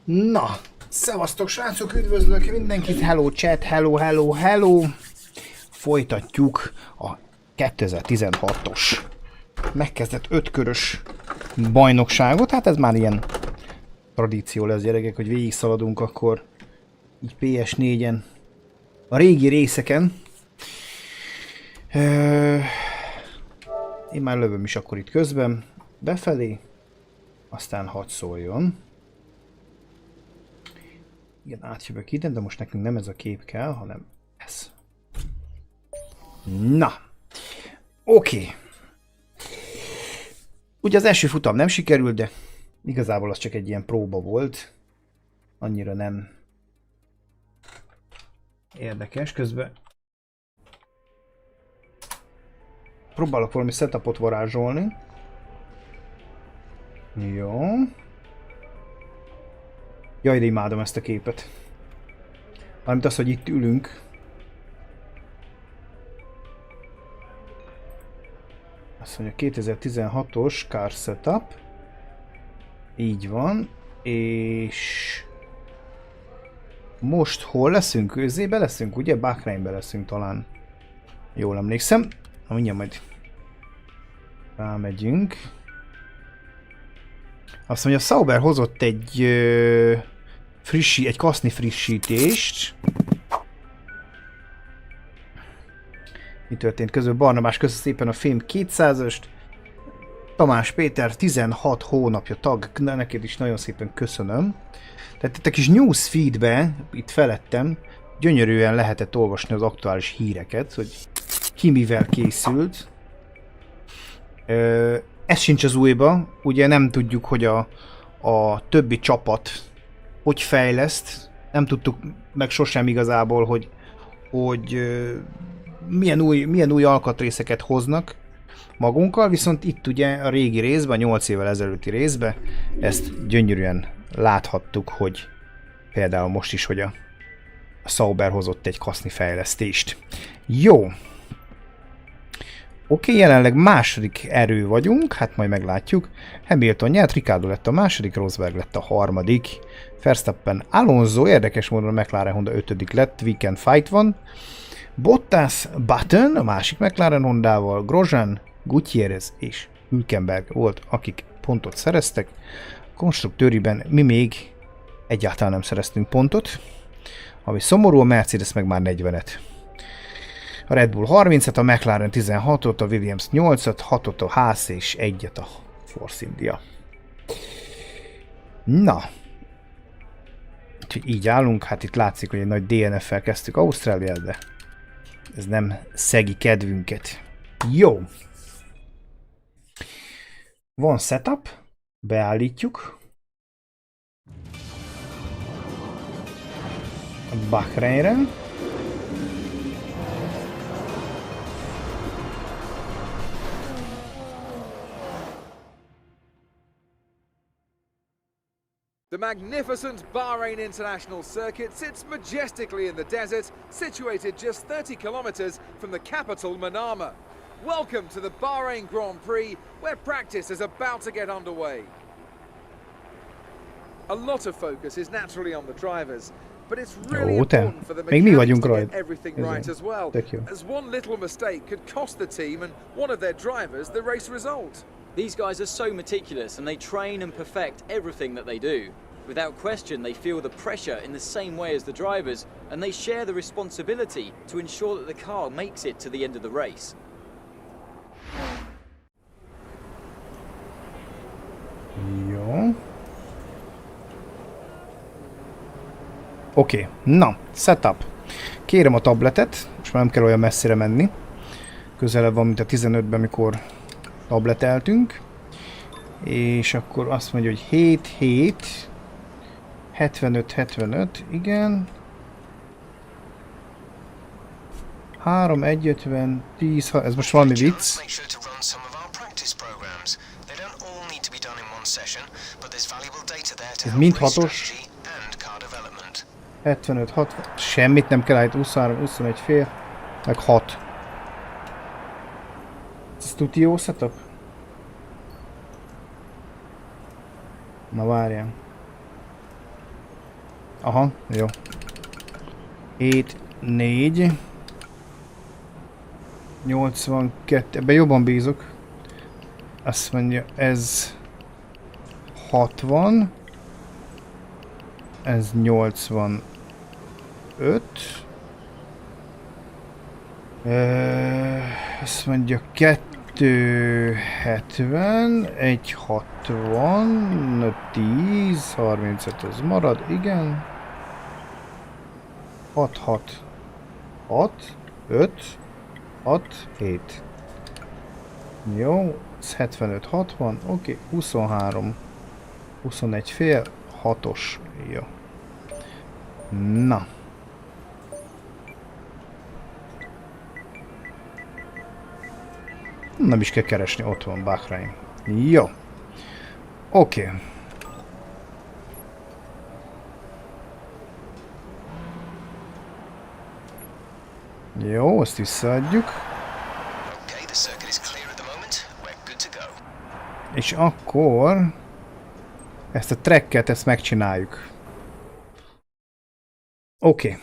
Na, szevasztok srácok, üdvözlök mindenkit, hello chat, hello. Folytatjuk a 2016-os megkezdett 5 körös bajnokságot, hát ez már ilyen tradíció lesz gyerekek, hogy végig szaladunk akkor így PS4-en, a régi részeken. Én már lövöm is akkor itt közben, befelé, aztán hadd szóljon. Igen, átjövök ide, de most nekünk nem ez a kép kell, hanem ez. Na, oké. Ugye az első futam nem sikerült, de igazából az csak egy ilyen próba volt. Annyira nem érdekes. Közben próbálok valami setupot varázsolni. Jó. Jaj, de imádom ezt a képet. Mármint az, hogy itt ülünk. Azt mondja, 2016-os car setup. Így van. És... most hol leszünk? Közébe leszünk, ugye? Bahreinbe leszünk talán. Jól emlékszem. Na, mindjárt majd rámegyünk. Azt mondja, Sauber hozott egy egy kaszni frissítést. Mi történt közben? Barnabás, köszönöm szépen a film 200-öst. Tamás Péter 16 hónapja tag, neked is nagyon szépen köszönöm. Tehát itt a kis newsfeedbe, itt felettem, gyönyörűen lehetett olvasni az aktuális híreket, hogy ki mivel készült. Ez sincs az újba, ugye nem tudjuk, hogy a többi csapat hogy fejleszt, nem tudtuk meg sosem igazából, hogy milyen új alkatrészeket hoznak magunkkal, viszont itt ugye a régi részben, a 8 évvel ezelőtti részben ezt gyönyörűen láthattuk, hogy például most is, hogy a Sauber hozott egy kaszni fejlesztést. Jó! Oké, jelenleg második erő vagyunk, hát majd meglátjuk. Hamilton nyert, Ricciardo lett a második, Rosberg lett a harmadik. Verstappen, Alonso, érdekes módon a McLaren Honda 5. lett, weekend fight van. Bottas, Button, a másik McLaren Hondával, Grosjean, Gutierrez és Hülkenberg volt, akik pontot szereztek. A konstruktőriben mi még egyáltalán nem szereztünk pontot, ami szomorú, a Mercedes meg már 40-et. A Red Bull 30-et, a McLaren 16-ot, a Williams 8-at, 6-ot a Haas és 1-et a Force India. Na. Úgyhogy így állunk, hát itt látszik, hogy egy nagy DNF-fel kezdtük Ausztráliát, de ez nem szegi kedvünket. Jó. Van setup, beállítjuk. A Bahreinre. The magnificent Bahrain International Circuit sits majestically in the desert, situated just 30 kilometers from the capital Manama. Welcome to the Bahrain Grand Prix, where practice is about to get underway. A lot of focus is naturally on the drivers, but it's really important for the mechanics to get everything right as well, as one little mistake could cost the team and one of their drivers the race result. These guys are so meticulous and they train and perfect everything that they do. Without question, they feel the pressure in the same way as the drivers, and they share the responsibility to ensure that the car makes it to the end of the race. Jó. Oké, na, setup. Kérem a tabletet, most már nem kell olyan messzire menni. Közelebb van, mint a 15-ben, mikor tableteltünk. És akkor azt mondja, hogy 7, 75, igen. 3, 1, 50, 10, ez most valami vicc. Ez mind 6-os. 75, 60, semmit nem kell állítani, 23, 21 fél, meg 6. Ez tuti jó setup? Na várjál. Aha, jó. 7, 4. 82, ebben jobban bízok. Azt mondja, ez 60. Ez 85. Azt mondja 270, 160, 10, 35 ez marad, igen. 6, 6, 6, 5, 6, 7. Jó, ez 75, 60, oké, 23, 21 fél, 6-os, jó. Na. Nem is kell keresni, ott van Bahrain. Jó. Oké. Jó, azt visszaadjuk. És akkor ezt a tracket, ezt megcsináljuk. Oké.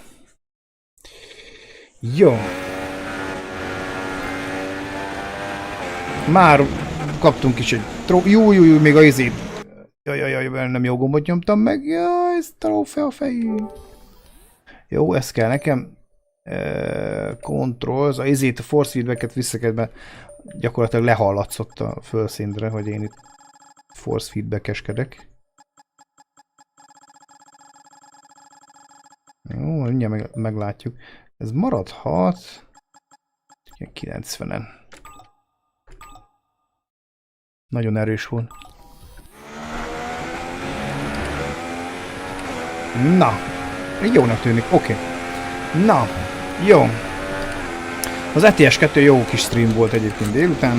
Jó. Már kaptunk is egy jó, még a izét. Jaj, nem jó gombot nyomtam meg. Jaj, ez trófea fejű. Jó, ez kell nekem. Controls, a izét, a force feedbacket visszakedve gyakorlatilag lehallatszott a fölszínre, hogy én itt force feedbackeskedek. Jó, mindjárt meglátjuk. Ez maradhat 90-en. Nagyon erős volt. Na, jónak tűnik, oké. Na, jó. Az ETS 2 jó kis stream volt egyébként délután.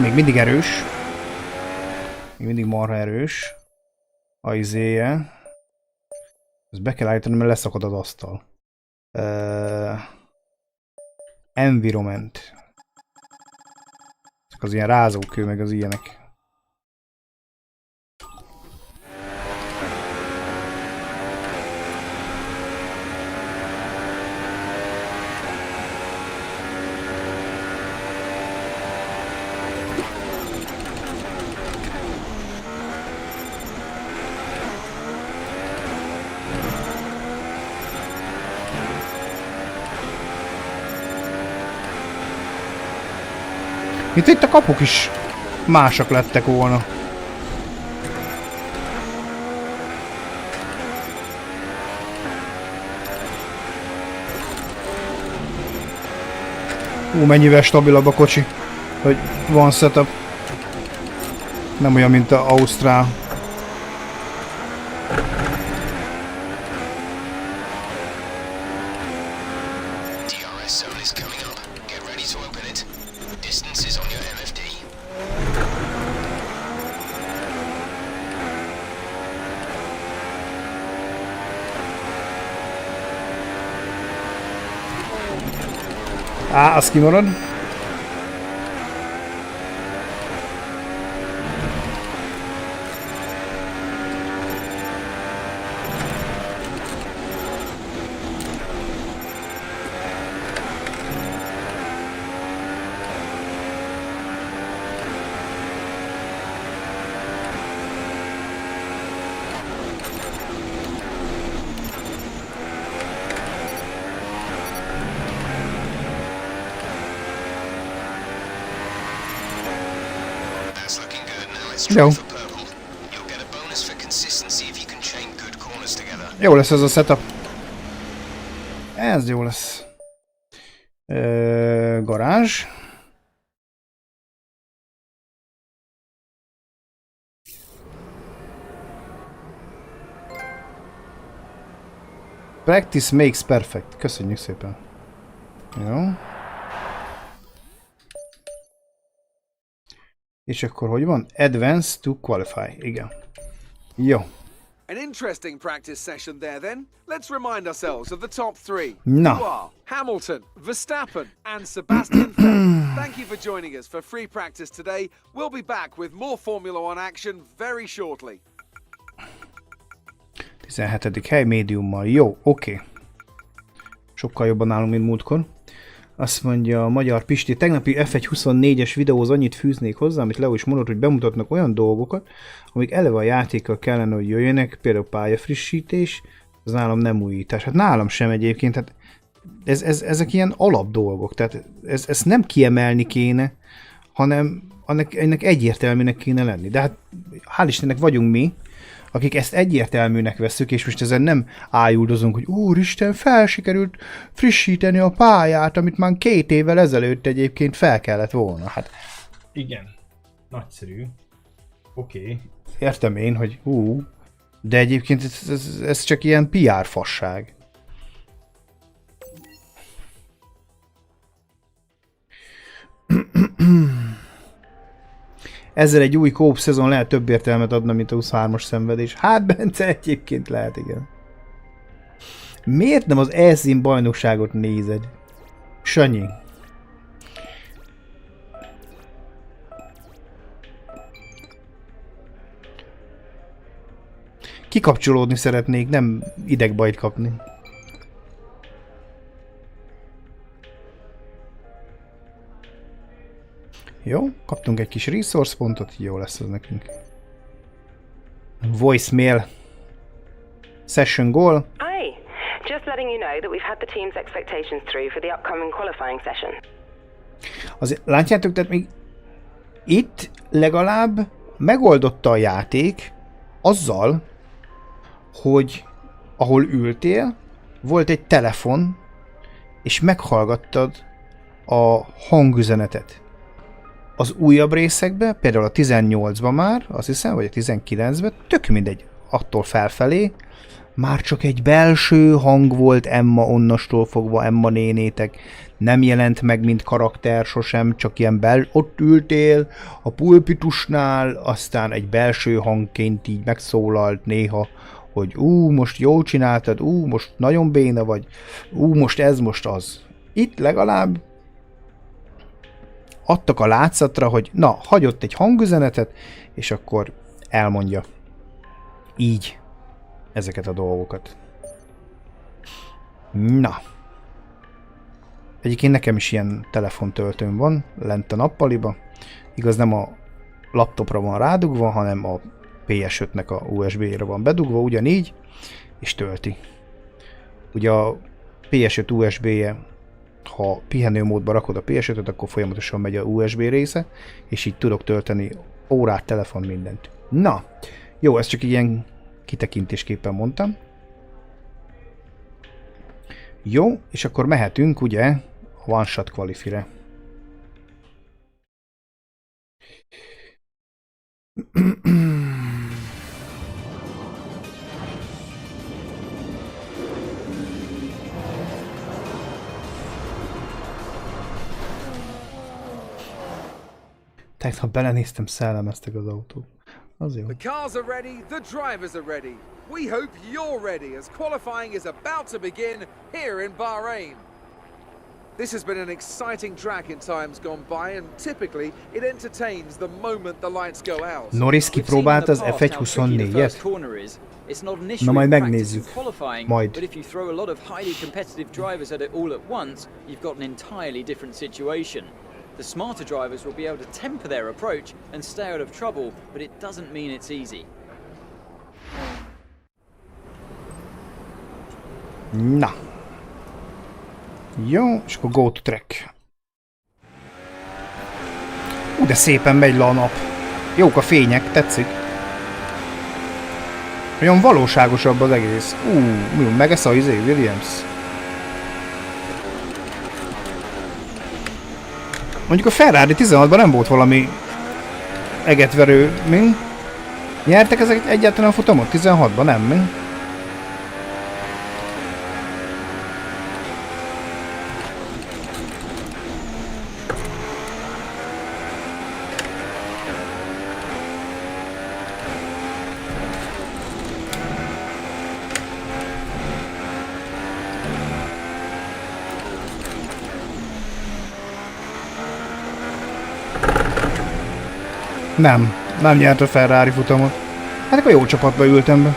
Még mindig erős. Még mindig marha erős. A izéje. Ezt be kell állítani, mert leszakad az asztal. Environment. Ezek az ilyen rázókő, meg az ilyenek. Itt a kapuk is másak lettek volna. Mennyivel stabilabb a kocsi, hogy van setup. Nem olyan, mint az ausztrál. Á, az kimarad. Jó. Jó lesz ez a setup. Ez jó lesz. Garázs. Practice makes perfect. Köszönjük szépen. Jó. És akkor hogy van? Advance to qualify. Igen. Jó. An interesting practice session there then. Let's remind ourselves of the top three. No. Who are Hamilton, Verstappen and Sebastian Vettel. Thank you for joining us for free practice today. We'll be back with more Formula One action very shortly. 17. hely médiummal. Jó, oké. Sokkal jobban állunk, mint múltkor. Azt mondja a magyar Pisti, tegnapi F1.24-es videóhoz annyit fűznék hozzá, amit Leo is mondott, hogy bemutatnak olyan dolgokat, amik eleve a játékkal kellene, hogy jöjjenek, például pályafrissítés, az nálam nem újítás. Hát nálam sem egyébként, hát ezek ilyen alap dolgok, tehát ezt nem kiemelni kéne, hanem ennek egyértelműnek kéne lenni. De hát hál' Istennek vagyunk mi, akik ezt egyértelműnek veszük, és most ezen nem ájuldozunk, hogy úristen, felsikerült frissíteni a pályát, amit már 2 évvel ezelőtt egyébként fel kellett volna. Hát Igen. Nagyszerű. Oké. értem én, hogy de egyébként ez csak ilyen PR fasság. Ezzel egy új kóp szezon lehet több értelmet adna, mint a 23-as szenvedés. Hát Bence, egyébként lehet, igen. Miért nem az e-szín bajnokságot nézed? Sanyi. Kikapcsolódni szeretnék, nem idegbajt kapni. Jó, kaptunk egy kis resource pontot, jó lesz az nekünk. Voicemail. Session goal. Hi, just letting you know that we've had the team's expectations through for the upcoming qualifying session. Azért látjátok, tehát még itt legalább megoldotta a játék azzal, hogy ahol ültél, volt egy telefon, és meghallgattad a hangüzenetet. Az újabb részekben, például a 18-ban már, azt hiszem, vagy a 19-ben, tök mindegy, attól felfelé, már csak egy belső hang volt Emma onnastól fogva, Emma nénétek, nem jelent meg, mint karakter sosem, csak ilyen ott ültél a pulpitusnál, aztán egy belső hangként így megszólalt néha, hogy most jól csináltad, most nagyon béna vagy, most ez, most az. Itt legalább adtak a látszatra, hogy na, hagyott egy hangüzenetet, és akkor elmondja így ezeket a dolgokat. Na. Egyébként nekem is ilyen telefontöltőm van, lent a nappaliba. Igaz, nem a laptopra van rádugva, hanem a PS5-nek a USB-re van bedugva, ugyanígy, és tölti. Ugye a PS5 USB-je, ha pihenőmódba rakod a PS5-öt, akkor folyamatosan megy a USB része, és így tudok tölteni órát, telefon, mindent. Na, jó, ezt csak ilyen kitekintésképpen mondtam. Jó, és akkor mehetünk ugye a One Shot Qualify-re. Tegnap belenéztem, szellemeztek az autót. Az jó. The cars are ready, the drivers are ready. We hope you're ready as qualifying is about to begin here in Bahrain. This has been an exciting track in times gone by, and typically it entertains the moment the lights go out. Norris kipróbált az F1.24-et? Na majd megnézzük. Majd. But if you throw a lot of highly competitive drivers at it all at once, you've got an entirely different situation. The smarter drivers will be able to temper their approach and stay out of trouble, but it doesn't mean it's easy. Na. Jó, és akkor go to track. De szépen megy le a nap. Jók a fények, tetszik. Olyan valóságosabb az egész. Megesz a Williams. Mondjuk a Ferrari 16-ban nem volt valami egetverő, mi? Nyertek ezeket egyáltalán a futamot? 16-ban nem, mi? Nem nyert a Ferrari futamot. Hát akkor jó csapatba ültem be.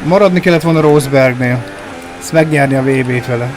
Maradni kellett volna Rosbergnél. Ezt megnyerni a VB-t vele.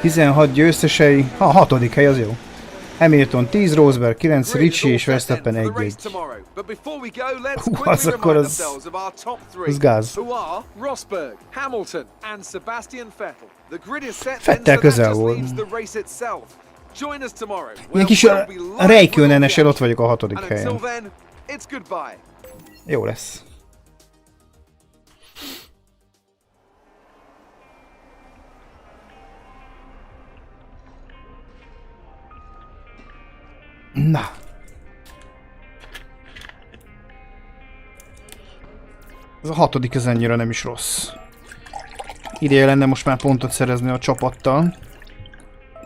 ...16 győztesei, a 6. hely az jó. Hamilton 10, Rosberg 9, Ricci és Verstappen 1-1. Az akkor az gáz. Vettel közel volt. Ilyen kis Räikkönen-esel ott vagyok a 6. helyen. Jó lesz. Na. Ez a 6. ez ennyire nem is rossz. Ideje lenne most már pontot szerezni a csapattal.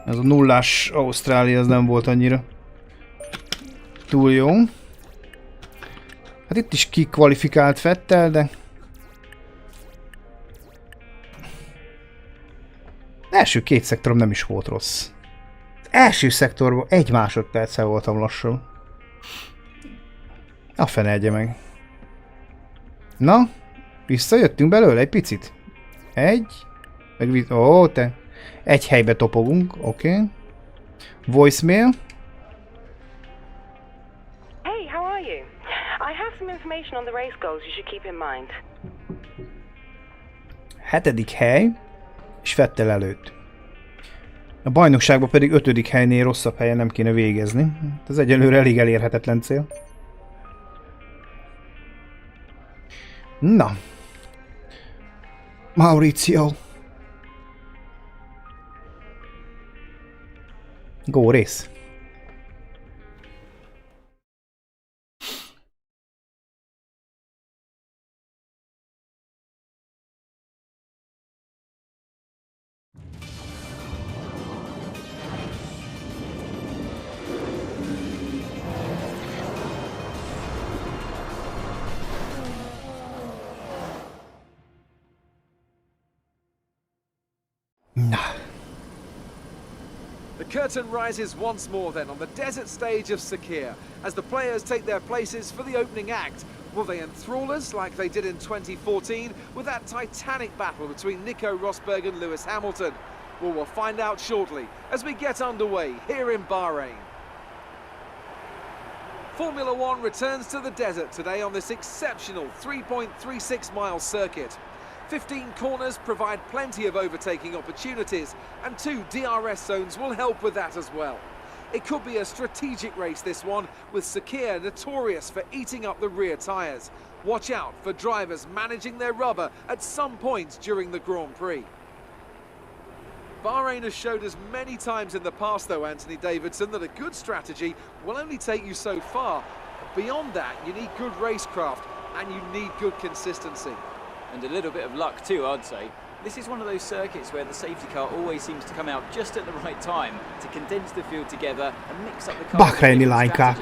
Ez a 0-ás Ausztrália, ez nem volt annyira túl jó. Hát itt is kikvalifikált Vettel, de... Az első 2 szektorom nem is volt rossz. Első szektorban 1 másodperccel voltam lassul. A fene egye meg. Na, visszajöttünk belőle egy picit. Ó, te. 1 helybe topogunk, oké. Voicemail. Hey, how are you? I have some information on the race goals you should keep in mind. 7. hely, és Vettel előtt. A bajnokságban pedig 5. helynél rosszabb helyen nem kéne végezni. Ez egyelőre elég elérhetetlen cél. Na. Mauricio. Go race. The curtain rises once more then on the desert stage of Sakir as the players take their places for the opening act. Will they enthrall us like they did in 2014 with that titanic battle between Nico Rosberg and Lewis Hamilton? Well, we'll find out shortly as we get underway here in Bahrain. Formula One returns to the desert today on this exceptional 3.36 mile circuit. 15 corners provide plenty of overtaking opportunities, and 2 DRS zones will help with that as well. It could be a strategic race, this one, with Sakir notorious for eating up the rear tyres. Watch out for drivers managing their rubber at some point during the Grand Prix. Bahrain has showed us many times in the past, though, Anthony Davidson, that a good strategy will only take you so far. Beyond that, you need good racecraft and you need good consistency. And a little bit of luck too, I'd say. This is one of those circuits where the safety car always seems to come out just at the right time to condense the field together and mix up the car. Bahraini LINKEK.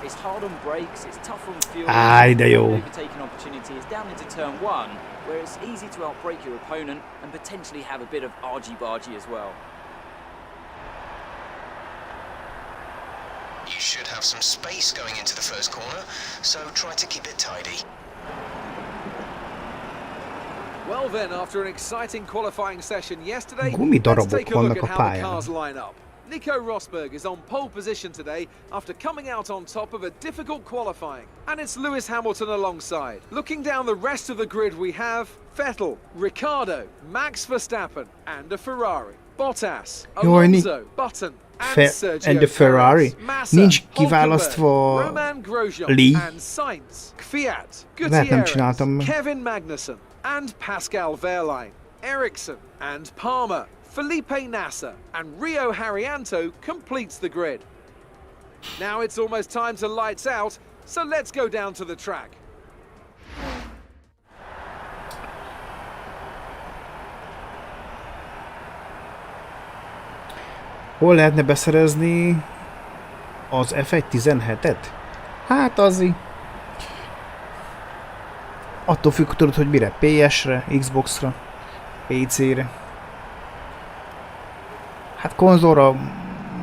It's hard on brakes, it's tough on fuel. De jó. Overtaking opportunities down into turn 1, where it's easy to outbrake your opponent and potentially have a bit of argy-bargy as well. You should have some space going into the first corner, so try to keep it tidy. Well then, after an exciting qualifying session yesterday, let's Gumidarabok take a look vannak at a how the pályán. cars line up. Nico Rosberg is on pole position today after coming out on top of a difficult qualifying. And it's Lewis Hamilton alongside. Looking down the rest of the grid we have Vettel, Ricciardo, Max Verstappen and a Ferrari. Bottas, Alonso, Button, And the Ferrari? Nincs kiválasztva Lee? Lehet nem csináltam meg. Kevin Magnussen and Pascal Wehrlein, Ericsson and Palmer, Felipe Nasser and Rio Haryanto completes the grid. Now it's almost time to lights out, so let's go down to the track. Hol lehetne beszerezni az F1-17-et? Hát azért. Attól függ, tudod, hogy mire? PS-re, Xbox-ra, PC-re. Hát konzolra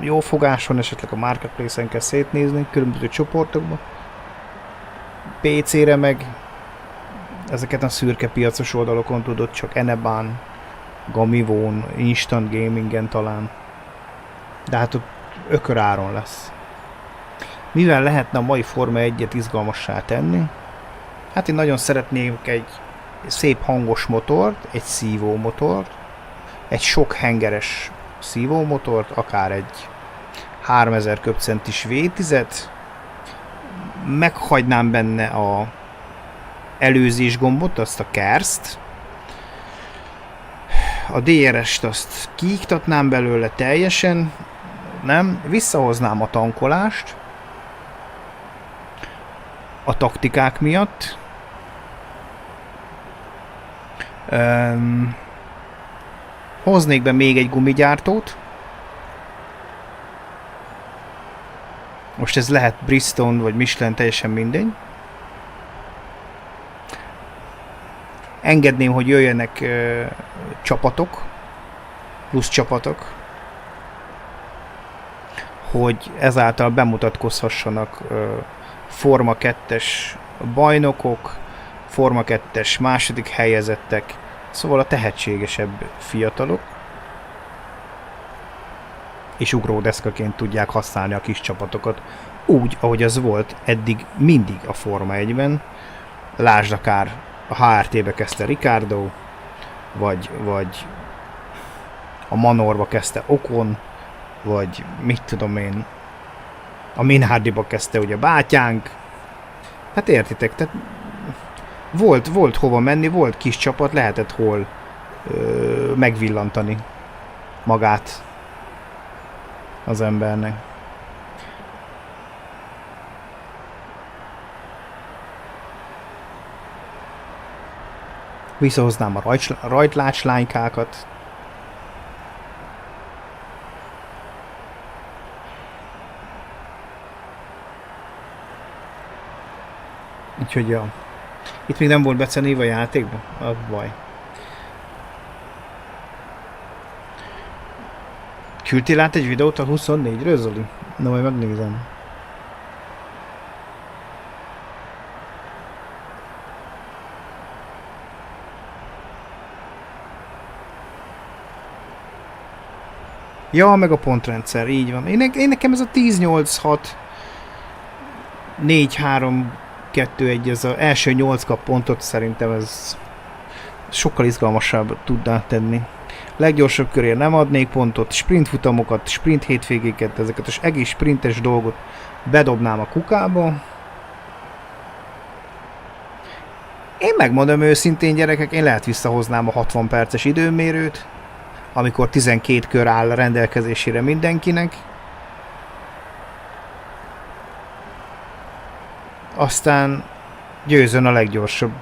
jó fogáson, esetleg a Marketplace-en kell szétnézni, különböző csoportokban. PC-re meg ezeket a szürke piacos oldalokon tudod, csak ENEBA-n, Gamivón, Instant Gamingen talán. De hát ott ököráron lesz. Mivel lehetne a mai Forma 1-et izgalmassá tenni? Hát én nagyon szeretnék egy szép hangos motort, egy szívómotort, egy sok hengeres szívómotort, akár egy 3000 köbcentis V10-et. Meghagynám benne a előzés gombot, azt a kerszt. A DRS-t azt kiiktatnám belőle teljesen, nem, visszahoznám a tankolást a taktikák miatt. Hoznék be még egy gumigyártót. Most ez lehet Bridgestone vagy Michelin, teljesen mindegy. Engedném, hogy jöjjenek csapatok, plusz csapatok, hogy ezáltal bemutatkozhassanak Forma 2-es bajnokok, Forma 2-es második helyezettek, szóval a tehetségesebb fiatalok, és ugródeszkaként tudják használni a kis csapatokat, úgy, ahogy az volt eddig mindig a Forma 1-ben. Lásd akár a HRT-be kezdte Ricardo, vagy a Manorba kezdte Ocon, vagy mit tudom én, a Minardiba kezdte ugye bátyánk. Hát értitek, tehát volt hova menni, volt kis csapat, lehetett hol megvillantani magát az embernek. Visszahoznám a rajtlácslánykákat. Úgyhogy ja. Itt még nem volt becenév a játékban? A baj. Küldtél át egy videót a 24-ről, Zoli? Na, majd megnézem. Ja, meg a pontrendszer, így van. Én nekem ez a 10-8-6 4-3-2-1, ez az első 8 kap pontot, szerintem ez sokkal izgalmasabb tudná tenni. Leggyorsabb körért nem adnék pontot, sprint futamokat, sprint hétvégéket, ezeket az egész sprintes dolgot bedobnám a kukába. Én megmondom őszintén, gyerekek, én lehet visszahoznám a 60 perces időmérőt, amikor 12 kör áll a rendelkezésére mindenkinek. Aztán győzön a leggyorsabb.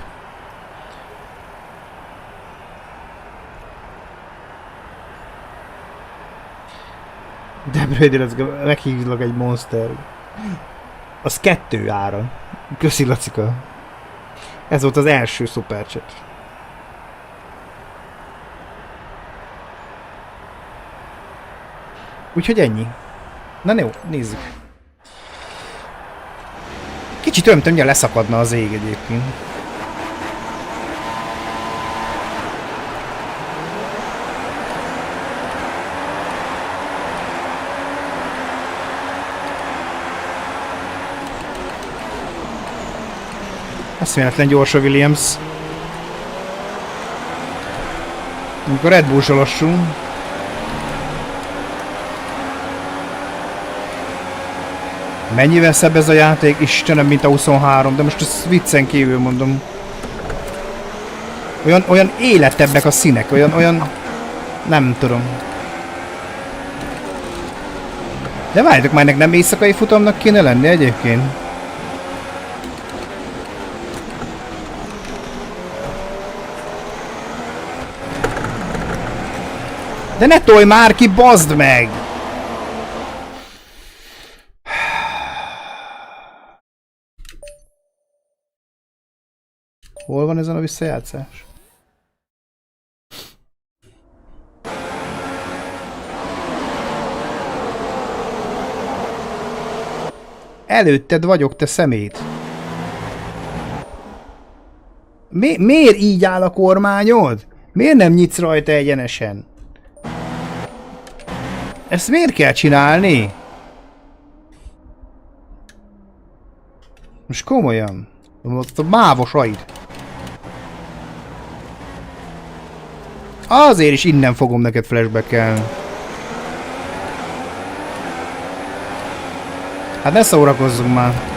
De Brady, meghívlak egy monster. Az 2 ára. Köszi, Lacika. Ez volt az első szuperchat. Úgyhogy ennyi. Na jó, nézzük. Kicsit olyan, mintha leszakadna az ég egyébként. Eszméletlen gyors a Williams. Amikor Red Bull-sal lassú. Mennyivel szebb ez a játék, Istenem, mint a 23, de most ezt viccen kívül mondom. Olyan életebbek a színek, olyan... Nem tudom. De várjátok már, ennek nem éjszakai futamnak kéne lenni egyébként? De ne tolj már ki, bazd meg! Hol van ezen a visszajátszás? Előtted vagyok, te szemét! Miért így áll a kormányod? Miért nem nyitsz rajta egyenesen? Ezt miért kell csinálni? Most komolyan. Ott a mávosaid. Azért is innen fogom neked flashbackelni. Hát ne szórakozzunk már.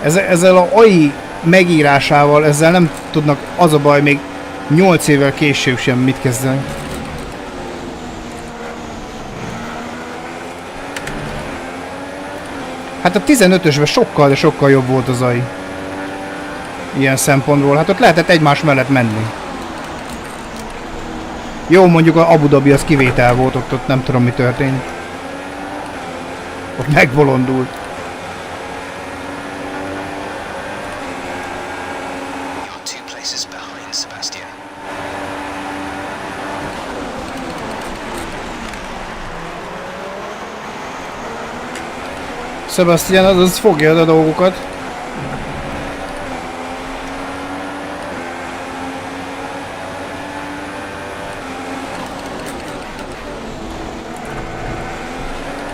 Ezzel a AI megírásával, ezzel nem tudnak, az a baj, még 8 évvel később sem mit kezdeni. Hát a 15-ösben sokkal, de sokkal jobb volt az AI. Ilyen szempontból. Hát ott lehetett egymás mellett menni. Jó, mondjuk a Abu Dhabi az kivétel volt, ott nem tudom mi történt. Ott megbolondult. Sebastian az fogja a dolgokat.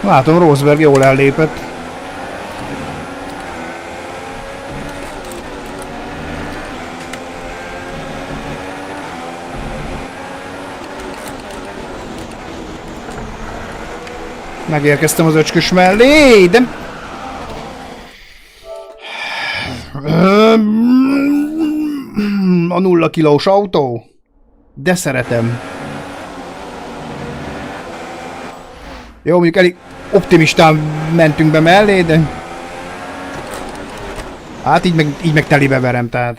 Látom, Rosberg jól ellépett. Megérkeztem az öcskös mellé, de... A 0 kilós autó? De szeretem. Jó, mondjuk elég optimistán mentünk be mellé, de... Hát így meg telibe verem, tehát...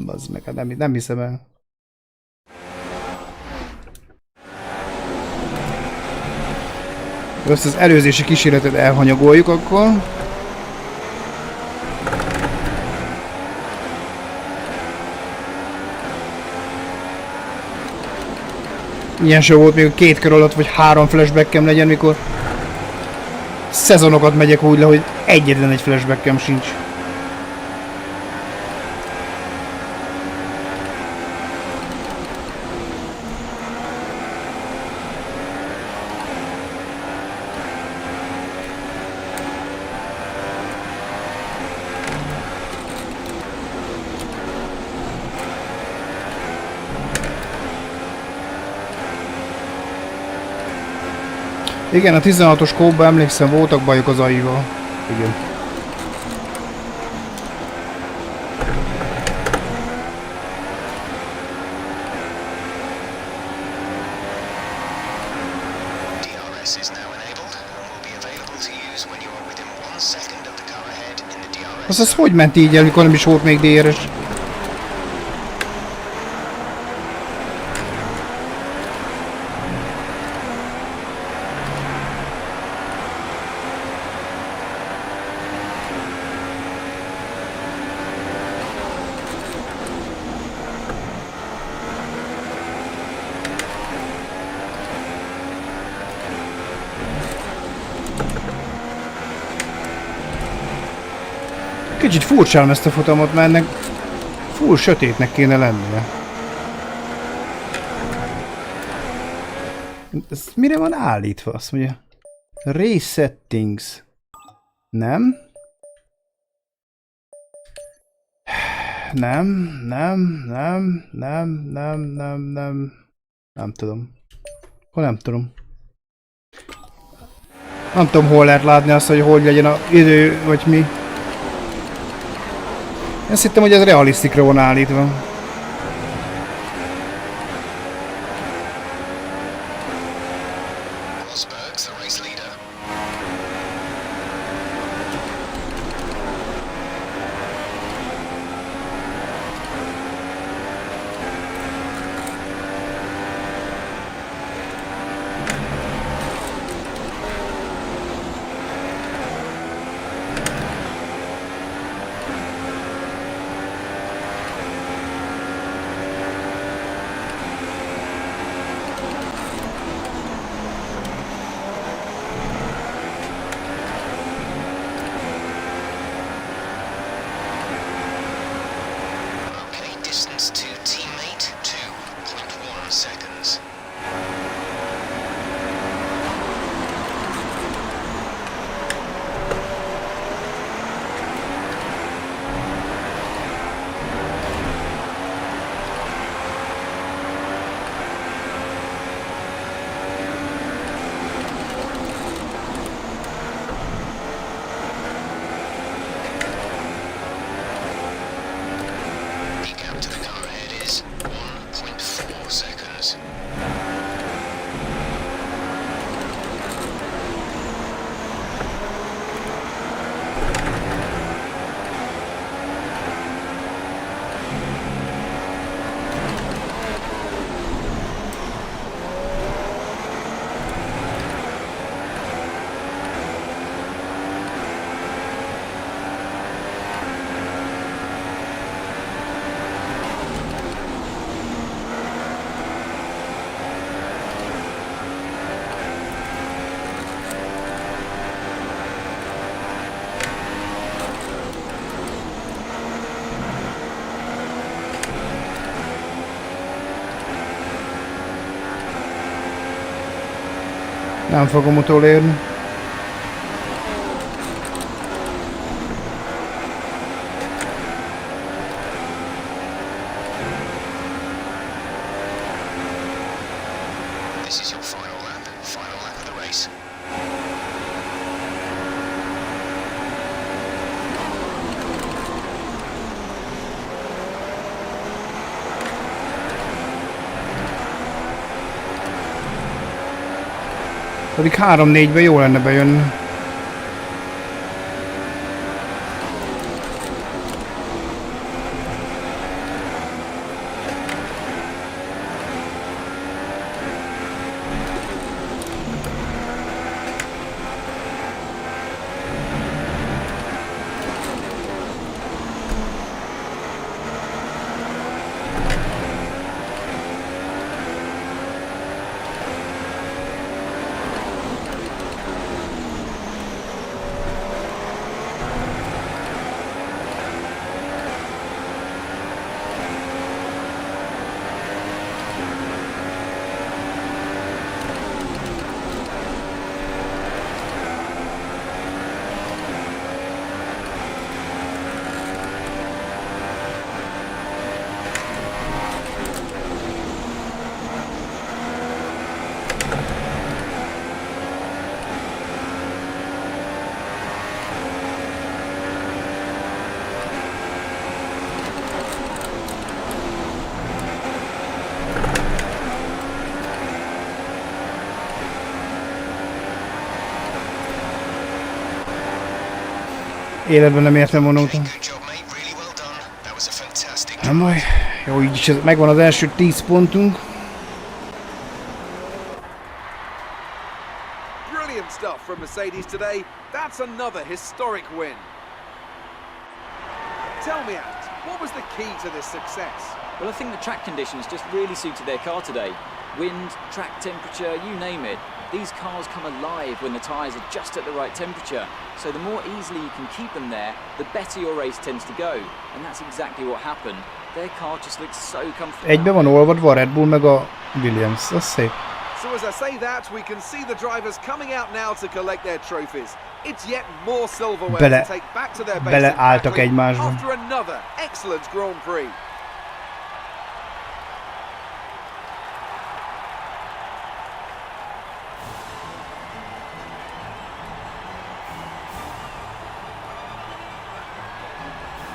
Az meg nem hiszem el. Ezt az előzési kísérletet elhanyagoljuk akkor. Ilyen se volt még a 2 kör alatt, vagy 3 flashbackem legyen, mikor szezonokat megyek úgy le, hogy egyetlen egy flashbackem sincs. Igen, a 16-os kódban emlékszem, voltak bajok az AI-val. Igen. Az hogy ment így el, mikor nem is volt még DRS? Kicsit furcsálom ezt a futamot, mert ennek full sötétnek kéne lennie. Ez mire van állítva? Azt mondja. Race settings. Nem? Nem tudom. Akkor nem tudom. Nem tudom, hol lehet látni azt, hogy hogy legyen az idő, vagy mi. Azt hittem, hogy ez realisztikra van állítva. Nem fogom utolérni. This is your final lap of the race. Pedig 3-4-ben jó lenne bejönni. Életben nem értem volna utána. Nem baj. Jó, így is megvan az első 10 pontunk. Brilliant stuff from Mercedes today. That's another historic win. Tell me, Ant, what was the key to this success? Well, I think the track conditions just really suited their car today. Wind, track temperature, you name it. These cars come alive when the tyres are just at the right temperature. So the more easily you can keep them there, the better your race tends to go. And that's exactly what happened. Their car just looks so comfortable. Egybe van olvadva a Red Bull meg a Williams, az szép. So as I say that, we can see the drivers coming out now to collect their trophies. It's yet more silverware to take back to their base after another excellent Grand Prix.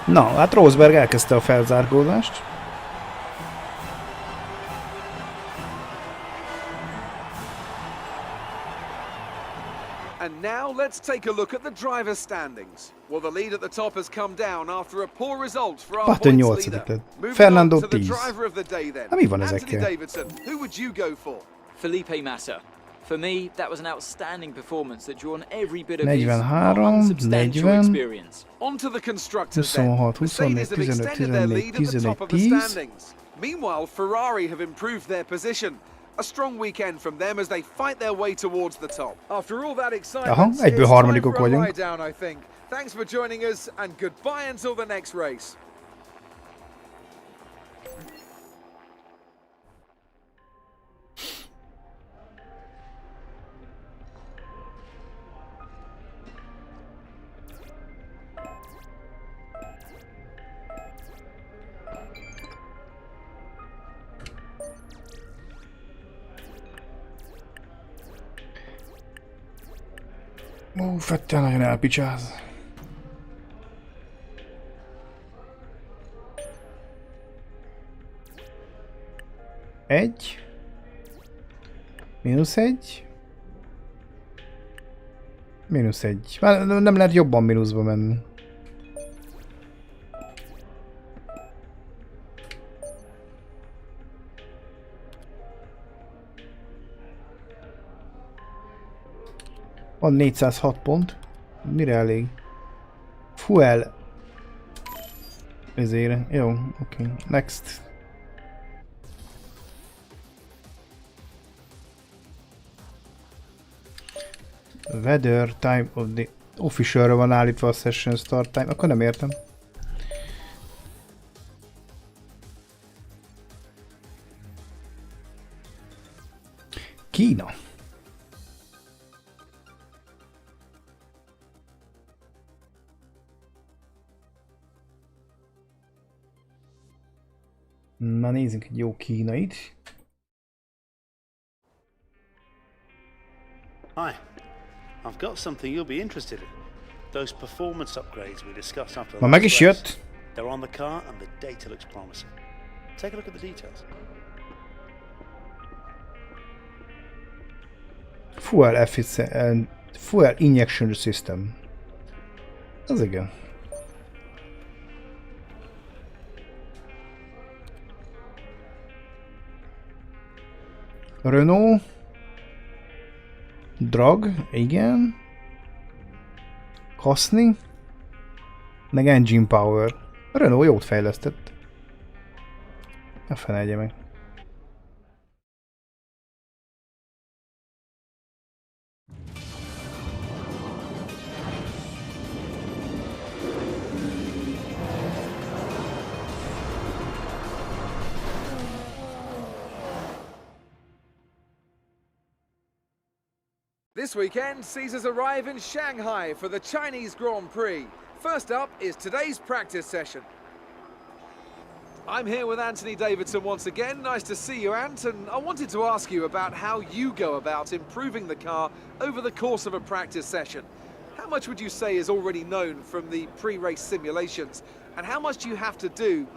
Na, hát Rosberg elkezdte a felzárkózást. And now let's take a look at the driver's standings. Well, the lead at the top has come down after a poor result for our points leader. Moving on to the driver of the day then. Anthony Davidson, who would you go for? Felipe Massa. For me, that was an outstanding performance that drew on every bit of his unsubstantial experience. On to the constructors then. Mercedes have extended their lead at the top of the standings. Meanwhile, Ferrari have improved their position. A strong weekend from them as they fight their way towards the top. After all that excitement, it's time for a lie down, I think. Thanks for joining us, and goodbye until the next race. Vettel nagyon elpicsáz. Egy. Mínusz egy. Mínusz egy. Már nem lehet jobban mínuszba menni. Van 406 pont. Mire elég? Fuel. Ezért. Jó, oké. Next. Weather time of the officialra van állítva a session start time. Akkor nem értem. Kína. Na nézzünk egy jó kínait. Hi, I've got something you'll be interested in. Those performance upgrades we discussed after the Ma meg is jött. They're on the car and the data looks promising. Take a look at the details. Fuel efficient, fuel injection system. Az igen. Renault. Drag, igen. Haszni. Meg engine power. A Renault jót fejlesztett. Ne felejtje meg. This weekend sees us arrive in Shanghai for the Chinese Grand Prix. First up is today's practice session. I'm here with Anthony Davidson once again. Nice to see you, Ant, and I wanted to ask you about how you go about improving the car over the course of a practice session. How much would you say is already known from the pre-race simulations? And how much do you have to do,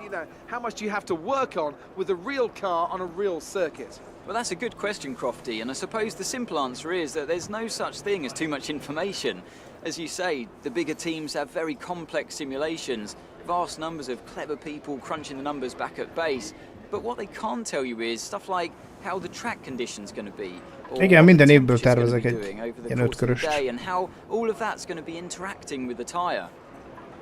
how much do you have to work on with a real car on a real circuit? Well, that's a good question, Crofty, and I suppose the simple answer is that there's no such thing as too much information. As you say, the bigger teams have very complex simulations, vast numbers of clever people crunching the numbers back at base, but what they can't tell you is stuff like how the track condition's going to be, or igen, minden évből what tervezek the egy doing over the ilyen course of the ötköröst. day, and how all of that's going to be interacting with the tyre.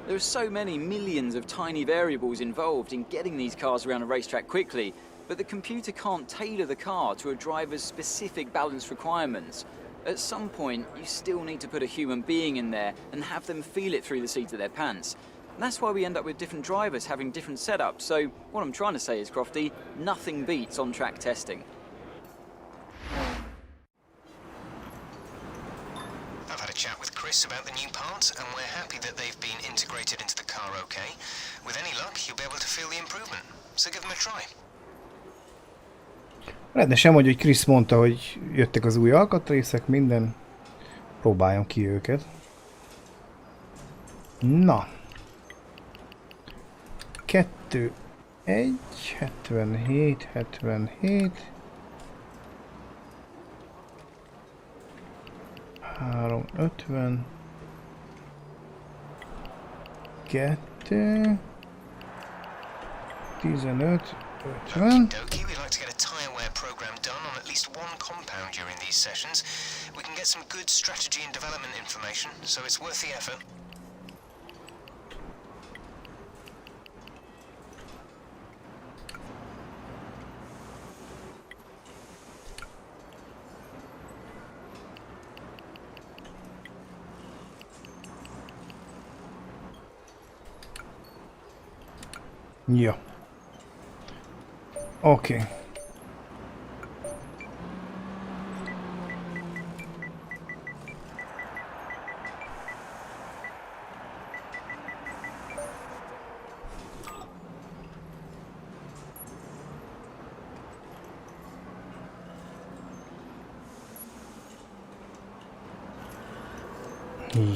There are so many millions of tiny variables involved in getting these cars around a racetrack quickly, but the computer can't tailor the car to a driver's specific balance requirements. At some point, you still need to put a human being in there and have them feel it through the seat of their pants. And that's why we end up with different drivers having different setups. So what I'm trying to say is, Crofty, nothing beats on-track testing. choice about the new parts, and we're happy that they've been integrated into the car okay. With any luck, you'll be able to feel the improvement. So give them a try. Rendesen mondja, hogy Krisz mondta, hogy jöttek az új alkatrészek, minden. Próbáljam ki őket. Na. 2, 1, 77, 77. 3, 50. 2. 15. 50. Okie we'd like to get a tyre wear program done on at least one compound during these sessions. We can get some good strategy and development information, so it's worth the effort. Ja. Oké.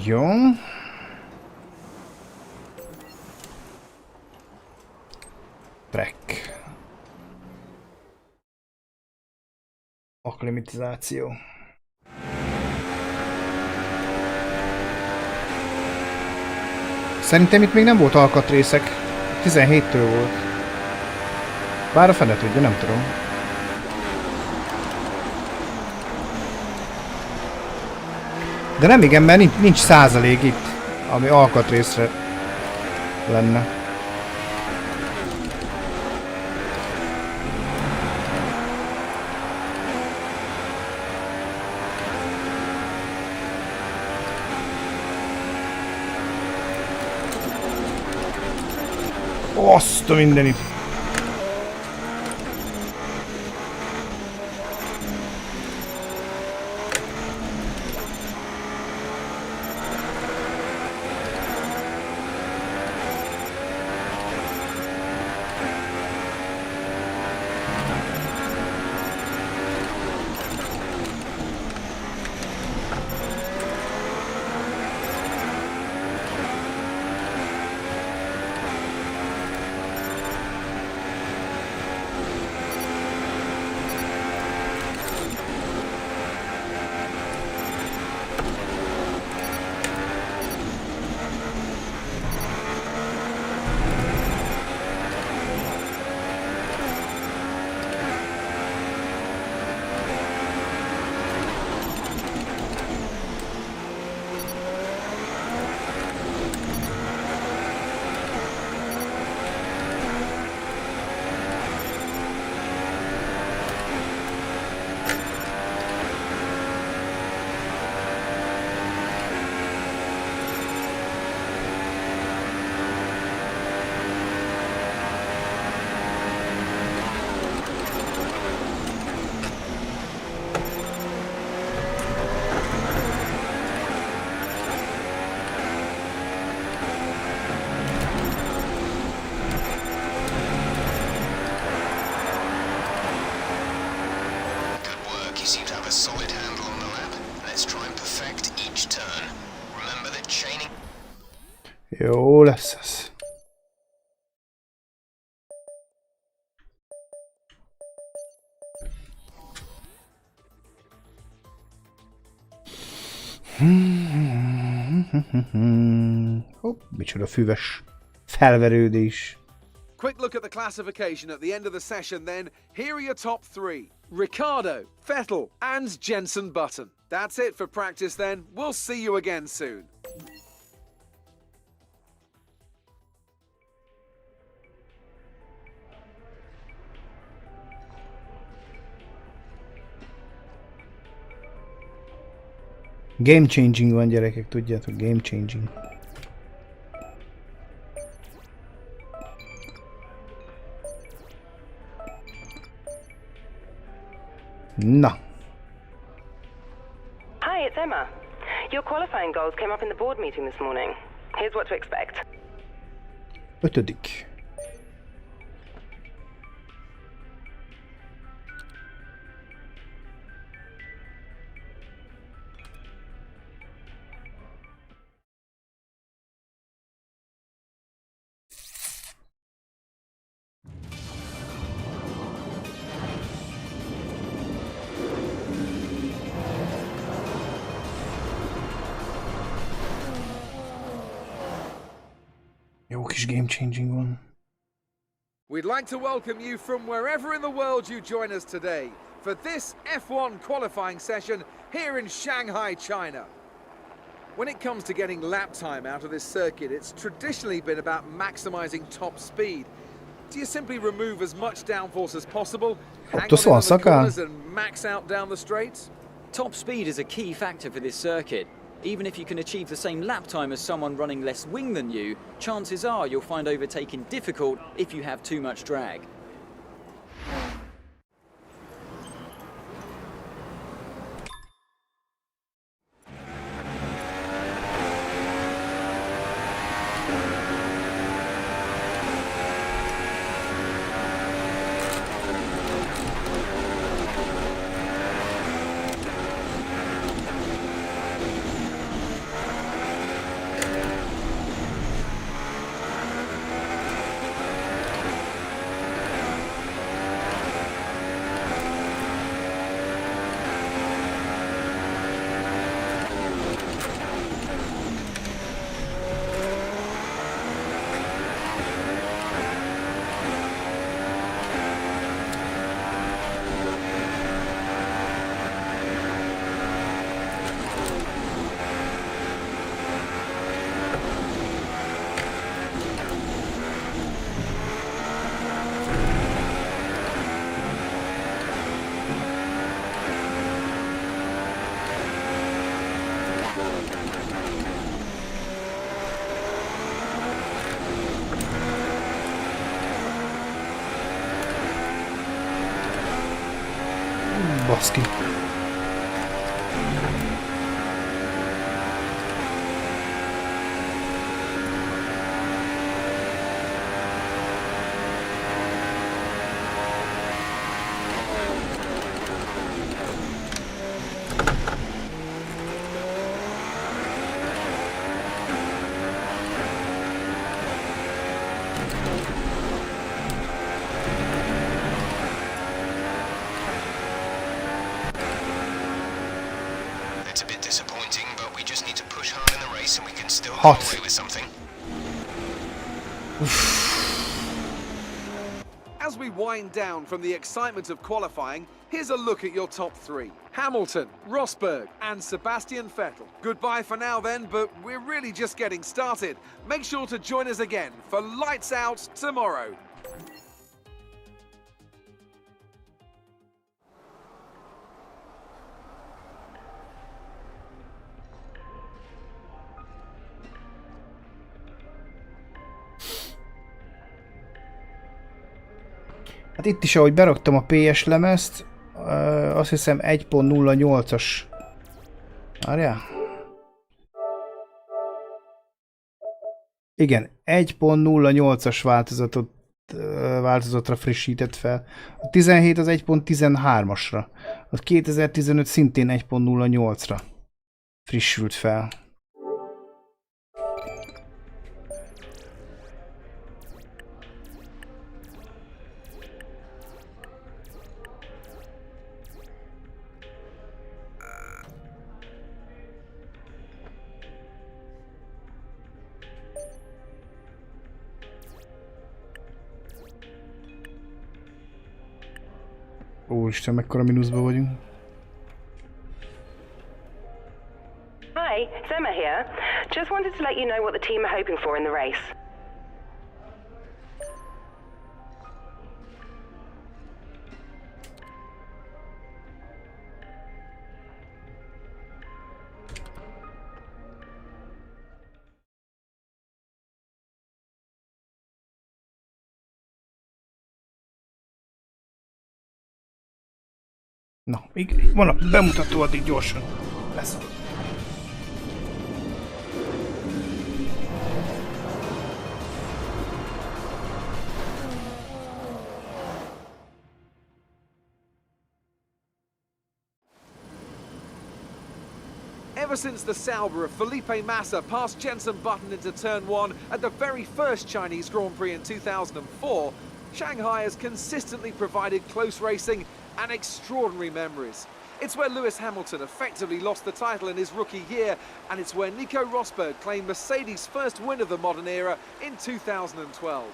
Jó. Track. Akklimatizáció. Szerintem itt még nem volt alkatrészek. 17-től volt. Bár a fene tudja, nem tudom. De nem igen, mert nincs százalék itt, ami alkatrészre lenne. Azt a mindenit! Jó lesz ez. Hopp, micsoda füves felverődés. Quick look at the classification at the end of the session then. Here are your top three. Ricciardo, Vettel and Jenson Button. That's it for practice then. We'll see you again soon. Game changing van, gyerekek, tudjátok, game changing. Na. Hi, it's Emma. Your qualifying goals came up in the board meeting this morning. Here's what to expect. 5. Jó kis game changing van. We'd like to welcome you from wherever in the world you join us today for this F1 qualifying session here in Shanghai, China. When it comes to getting lap time out of this circuit, it's traditionally been about maximizing top speed. Do you simply remove as much downforce as possible, hang on in the corners and max out down the straights? Top speed is a key factor for this circuit. Even if you can achieve the same lap time as someone running less wing than you, chances are you'll find overtaking difficult if you have too much drag. Baszki. As we wind down from the excitement of qualifying, here's a look at your top 3. Hamilton, Rosberg and Sebastian Vettel. Goodbye for now then, but we're really just getting started. Make sure to join us again for Lights Out tomorrow. Hát itt is, ahogy beraktam a PS lemezt, azt hiszem 1.08-as. Várjál? Igen, 1.08-as változatra frissített fel. A 17 az 1.13-asra. A 2015 szintén 1.08-ra frissült fel. Úristen, mekkora mínuszban vagyunk. Hi, Emma here. Just wanted to let you know what the team are hoping for in the race. Na, van a bemutató, addig gyorsan lesz. Ever since the Sauber of Felipe Massa passed Jenson Button into turn 1 at the very first Chinese Grand Prix in 2004, Shanghai has consistently provided close racing and extraordinary memories. It's where Lewis Hamilton effectively lost the title in his rookie year, and it's where Nico Rosberg claimed Mercedes' first win of the modern era in 2012.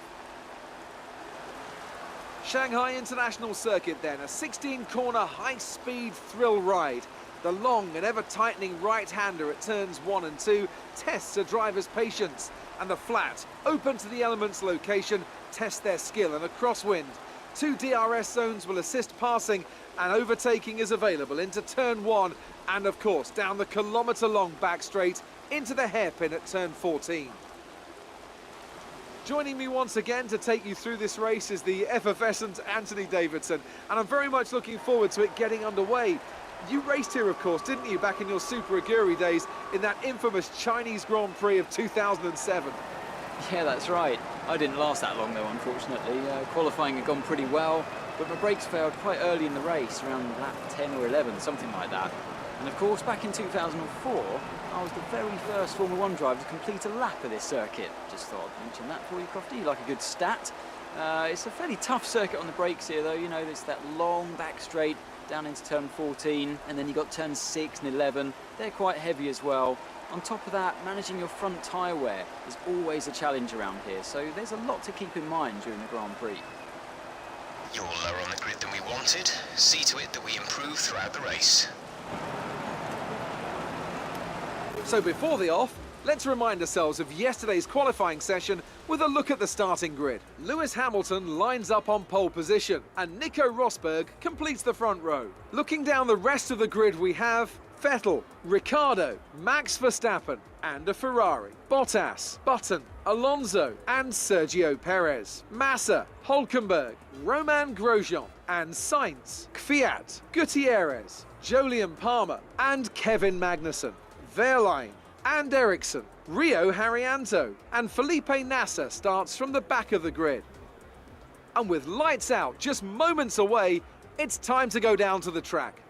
Shanghai International Circuit then, a 16-corner high-speed thrill ride. The long and ever-tightening right-hander at turns 1 and 2 tests a driver's patience, and the flat, open to the elements location, tests their skill in a crosswind. 2 DRS zones will assist passing, and overtaking is available into turn 1, and of course down the kilometre-long back straight into the hairpin at turn 14. Joining me once again to take you through this race is the effervescent Anthony Davidson, and I'm very much looking forward to it getting underway. You raced here, of course, didn't you, back in your Super Aguri days in that infamous Chinese Grand Prix of 2007? Yeah, that's right. I didn't last that long though, unfortunately. Qualifying had gone pretty well, but my brakes failed quite early in the race, around lap 10 or 11, something like that. And of course, back in 2004, I was the very first Formula 1 driver to complete a lap of this circuit. Just thought I'd mention that for you, Crofty. You like a good stat. It's a fairly tough circuit on the brakes here, though. You know, there's that long back straight down into turn 14, and then you got turns 6 and 11. They're quite heavy as well. On top of that, managing your front tyre wear is always a challenge around here, so there's a lot to keep in mind during the Grand Prix. You're lower on the grid than we wanted. See to it that we improve throughout the race. So before the off, let's remind ourselves of yesterday's qualifying session with a look at the starting grid. Lewis Hamilton lines up on pole position, and Nico Rosberg completes the front row. Looking down the rest of the grid, we have Vettel, Ricciardo, Max Verstappen, and a Ferrari, Bottas, Button, Alonso, and Sergio Perez, Massa, Hülkenberg, Romain Grosjean, and Sainz, Kvyat, Gutierrez, Jolyon Palmer, and Kevin Magnussen, Wehrlein, and Ericsson, Rio Haryanto, and Felipe Nasser starts from the back of the grid. And with lights out just moments away, it's time to go down to the track.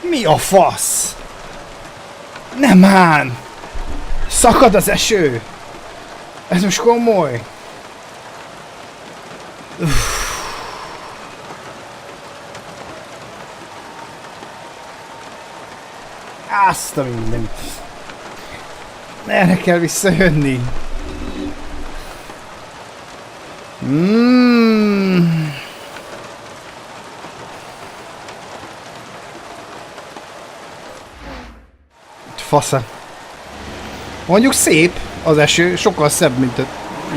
Mi a fasz? Nem már! Szakad az eső! Ez most komoly! Azt a mindent! Erre kell visszajönni! Fasza. Mondjuk szép az eső, sokkal szebb, mint a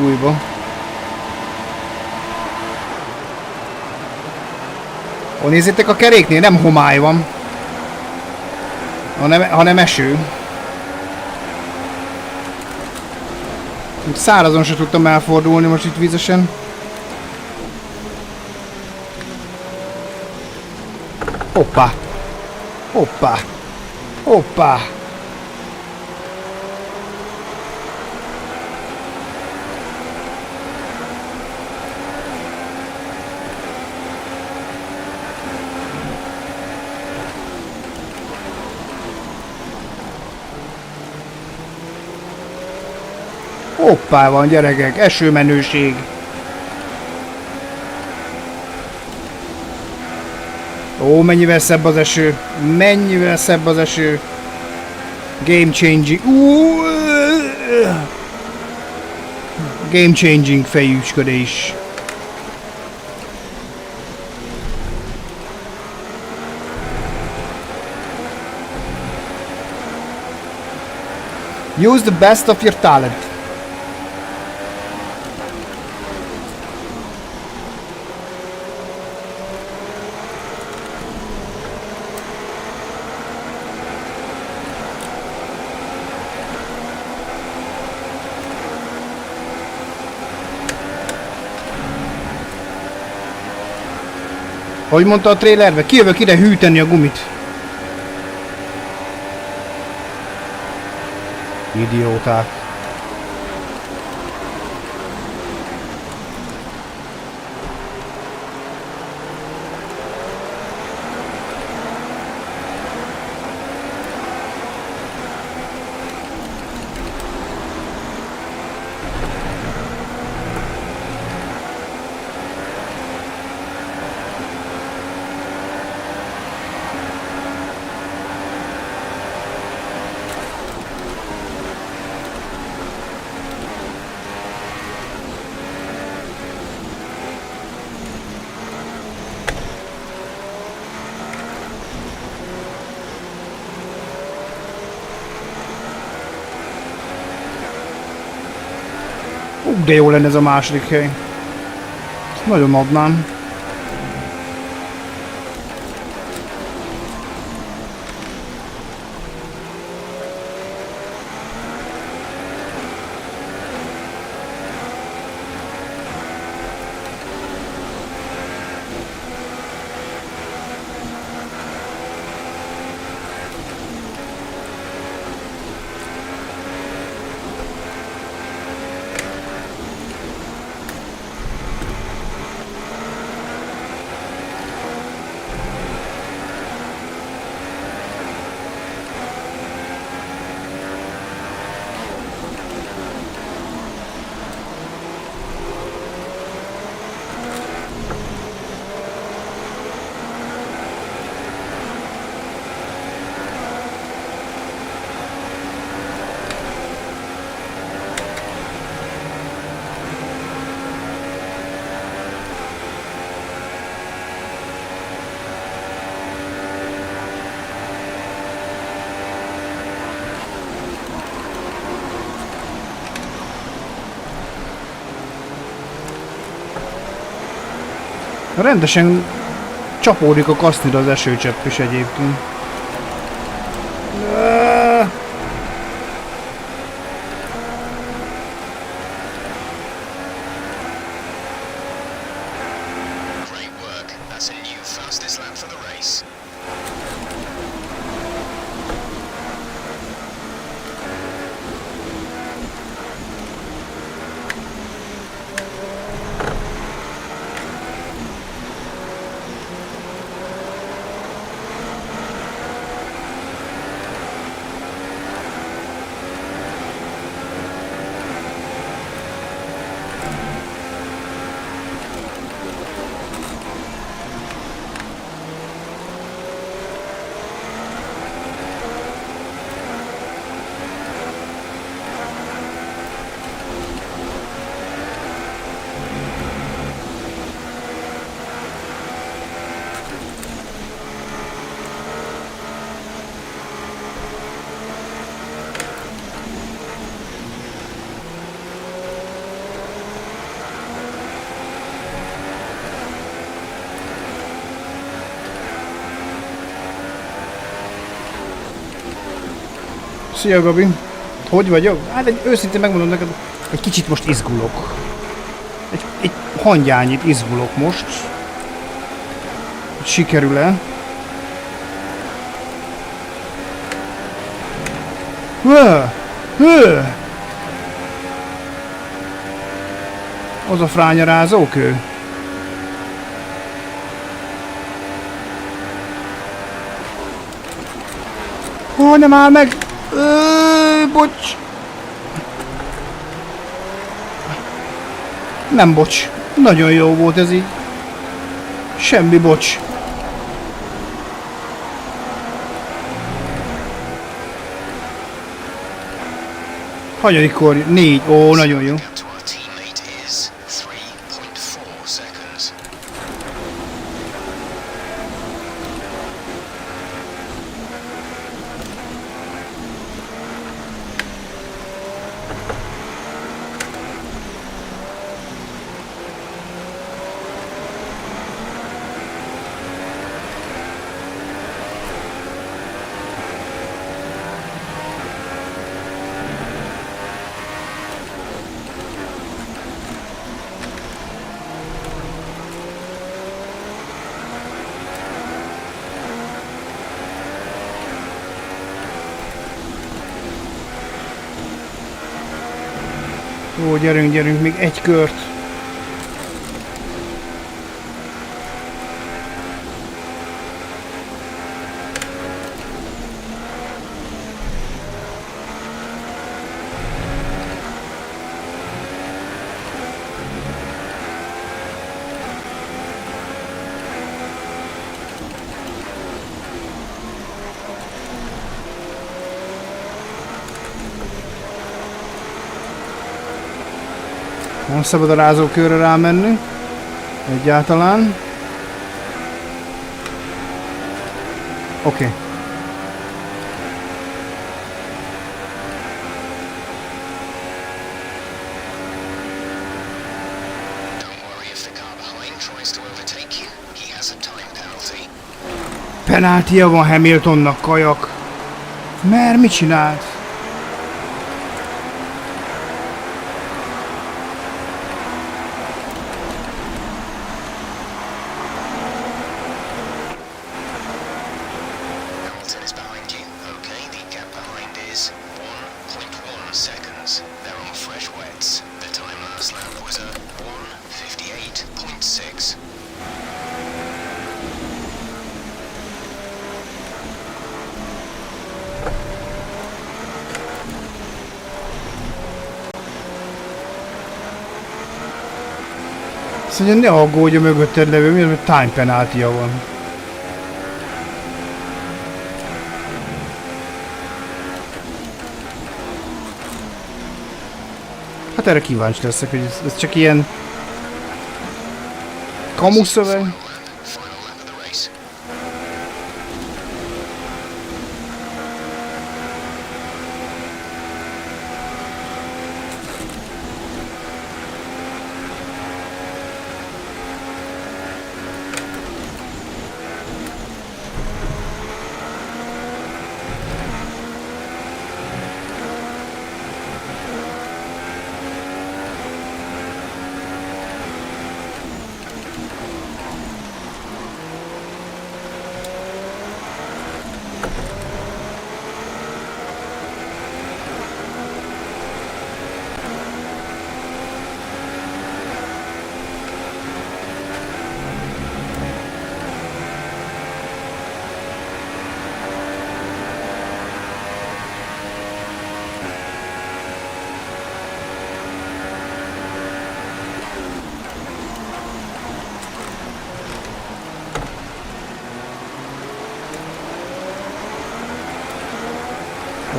újban. Ó, nézzétek, a keréknél nem homály van, hanem eső. Szárazon se tudtam elfordulni most itt vízesen. Hoppá! Hoppá! Hoppá! Hoppá van, gyerekek, esőmenőség. Ó, mennyivel szebb az eső. Mennyivel szebb az eső. Game changing. Game changing fejüskörés. Use the best of your talent. Ahogy mondta a trailerbe, kijövök ide hűteni a gumit. Idióták. De jó lenne ez a második hely. Ezt nagyon adnám. Rendesen csapódik a kasznira az esőcsepp is egyébként. Szia Gabi! Hogy vagyok? Hát őszintén megmondom neked, egy kicsit most izgulok. Egy hangyányit izgulok most. Sikerül-e? Az a frányarázókő. Ó, nem áll meg! Bocs! Nem bocs. Nagyon jó volt ez így. Semmi bocs. Hanyadik kor? 4. Ó, nagyon jó. Ó, gyerünk, gyerünk, még egy kört. Nem szabad a rázókőre rámenni. Egyáltalán. Oké. Penáltia van Hamiltonnak, kajak. Mert mit csinált? Azt mondja, ne aggódj a mögötted levő, miért time penalty-ja van. Hát erre kíváncsi leszek, hogy ez csak ilyen kamuszöveg.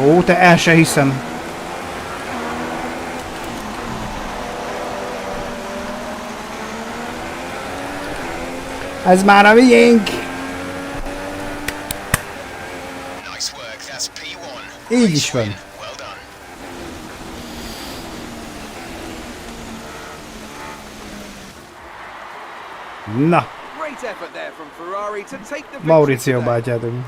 Ó, te el se hiszem. Ez már a miénk. Így is van. Na. Mauricio bátyádom.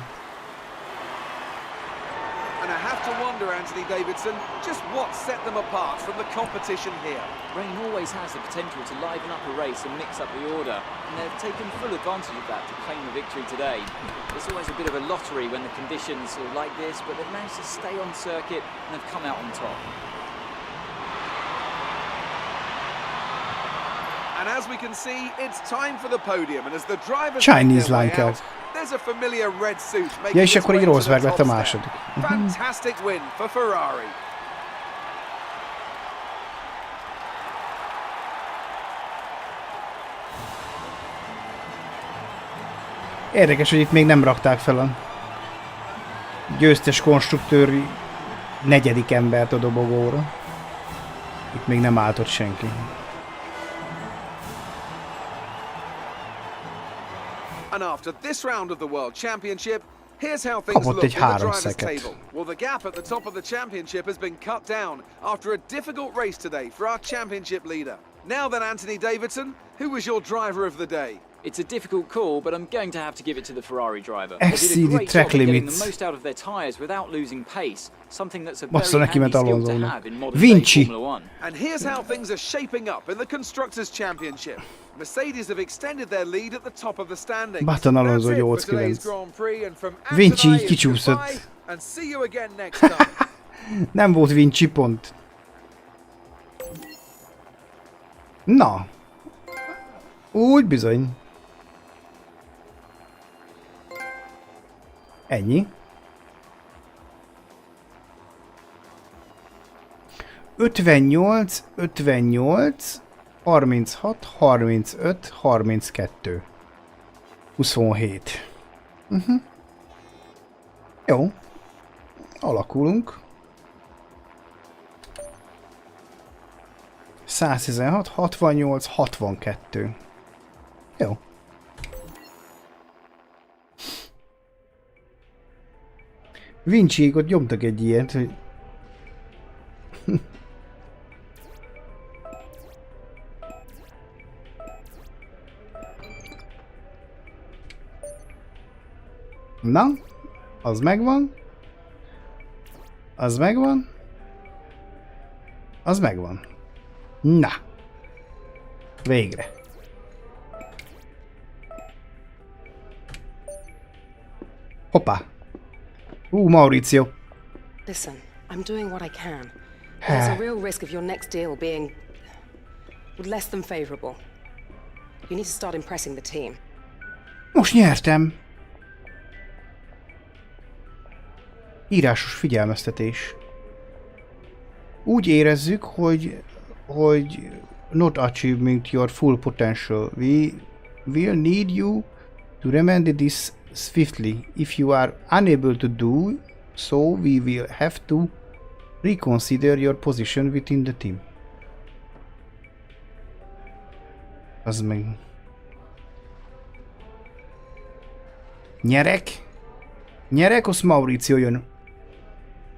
And I have to wonder, Anthony Davidson, just what set them apart from the competition here. Rain always has the potential to liven up a race and mix up the order, and they've taken full advantage of that to claim the victory today. It's always a bit of a lottery when the conditions are like this, but they've managed to stay on circuit and have come out on top. And as we can see, it's time for the podium, and as the drivers Chinese make their way LINKEK. out, there's a familiar red suit making Ja, és its akkor way egy to Rosberg the lett a top második. step. Fantastic win for Ferrari. Érdekes, hogy itt még nem rakták fel a győztes konstruktőri negyedik embert a dobogóra. Itt még nem állt ott senki. And after this round of the World Championship, here's how things Kapott look egy in the 3 drivers' szeket. table. Well, the gap at the top of the championship has been cut down after a difficult race today for our championship leader. Now then, Anthony Davidson, who was your driver of the day? It's a difficult call, but I'm going to have to give it to the Ferrari driver. Exceeded They did a great track job of getting limits. the most out of their tyres without losing pace, something that's a Bassza, very neki handy ment skill to Alonsonak. have in modern day Vinci. Formula One. And here's how things are shaping up in the Constructors' Championship. Mercedes have extended their lead at the top of the standings. Button Alonso That's it for 8-9. today's Grand Prix, and from Vinci Anthony, it's kicsúszott. goodbye, and see you again next time. Nem volt Vinci pont. Na. Úgy bizony. Ennyi. 58, 58, 36, 35, 32. 27. Jó. Alakulunk. 116, 68, 62. Jó. Vinciék ott nyomtak egy ilyet, hogy... Na, az megvan. Az megvan. Az megvan. Na. Végre. Hoppá. Mauricio. Listen, I'm doing what I can. There's a real risk of your next deal being less than favorable. You need to start impressing the team. Most nyertem. Írásos figyelmeztetés. Úgy érezzük, hogy not achieving your full potential. We will need you to remedy this swiftly. If you are unable to do so, we will have to reconsider your position within the team. Az meg... Nyerek? Nyerek, az Mauricio jön.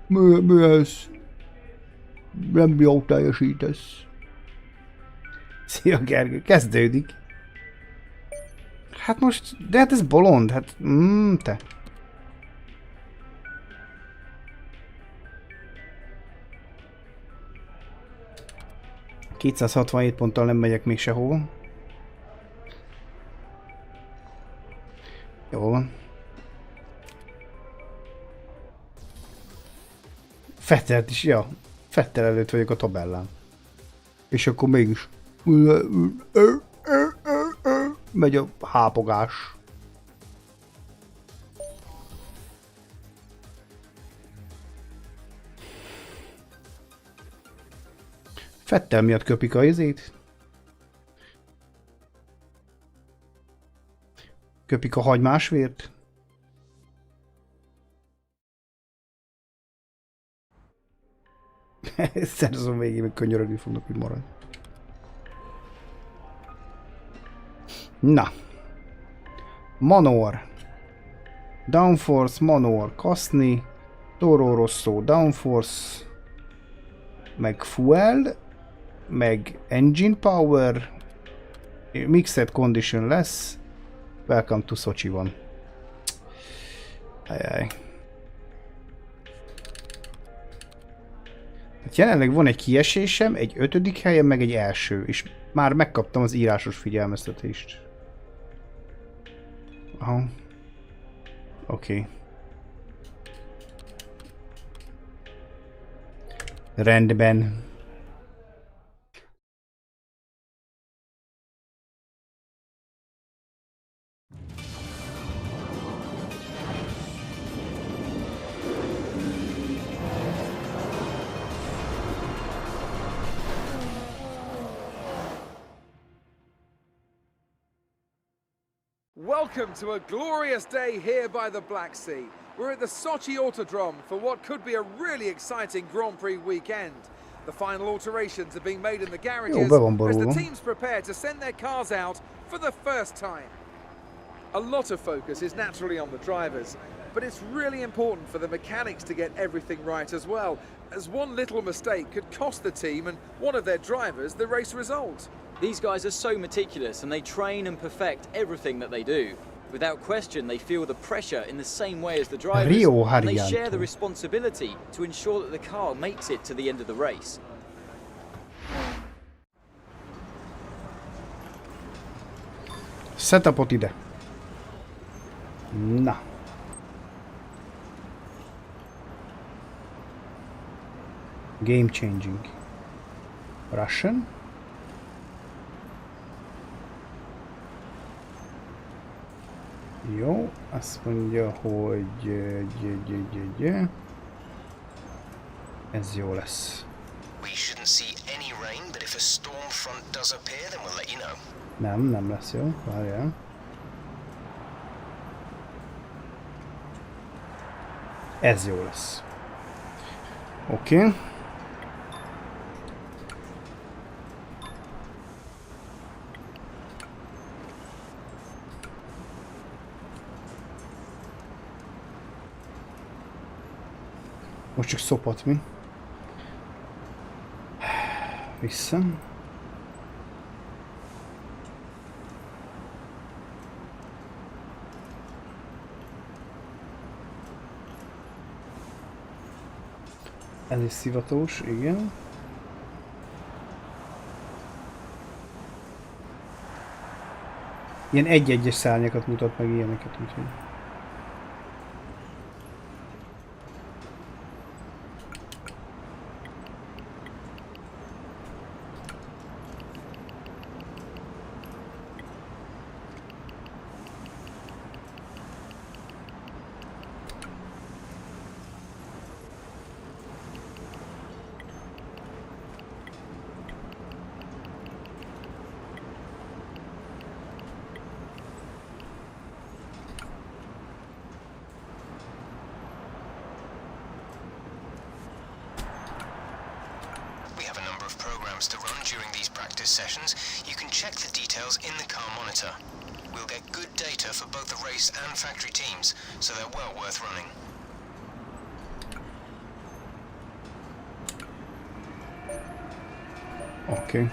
Mi ez? Nem jó teljesítesz. Szia Gergő, kezdődik. Hát most, de hát ez bolond, hát te. ...267 ponttal nem megyek még sehova. Jó van. Vettelt is, ja. Vettel előtt vagyok a tabellán. És akkor mégis... megy a hápogás. Vettel miatt köpik a izét. Köpik a hagymásvért. Szerzom végén, meg könyörögni fognak, hogy marad. Na. Manor. Downforce, Manor, Kaszni. Toro Rosso, Downforce. Meg Fuel. Meg Engine Power. Mixed Condition lesz. Welcome to Sochi van. Ajaj. Hát jelenleg van egy kiesésem, egy 5. helyen, meg egy első, és már megkaptam az írásos figyelmeztetést. Aha. Oké. Rendben. Welcome to a glorious day here by the Black Sea. We're at the Sochi Autodrome for what could be a really exciting Grand Prix weekend. The final alterations are being made in the garages as the teams prepare to send their cars out for the first time. A lot of focus is naturally on the drivers, but it's really important for the mechanics to get everything right as well, as one little mistake could cost the team and one of their drivers the race result. These guys are so meticulous and they train and perfect everything that they do. Without question, they feel the pressure in the same way as the drivers, and they share the responsibility to ensure that the car makes it to the end of the race. Setupot ide. Na. Game changing. Russian. Jó, azt mondja, hogy ez jó lesz. We shouldn't see any rain, but if a storm front does appear, then we'll let you know. Nem lesz jó, várjál. Ez jó lesz. Oké. Most csak szopat mi. Vissza. Ez is szivatós, igen. Ilyen egy-egyes szárnyakat mutat meg ilyeneket, úgyhogy. To run during these practice sessions, you can check the details in the car monitor. We'll get good data for both the race and factory teams, so they're well worth running. Okay.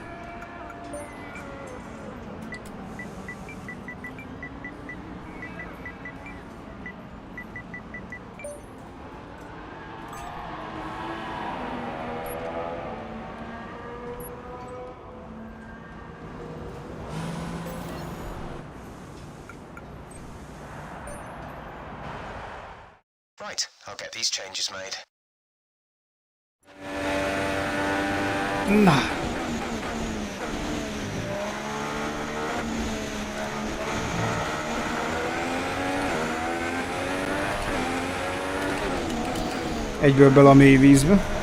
Right, I'll get these changes made. Na. Egyből bele a mély vízbe.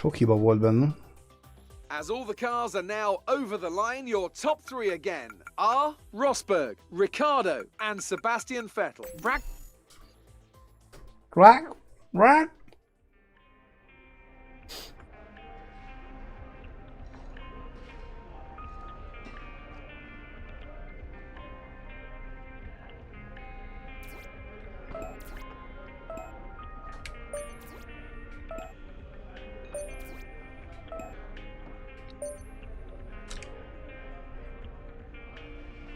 Sok hiba volt benne. As all the cars are now over the line, your top three again are Rosberg, Ricciardo, and Sebastian Vettel. Right.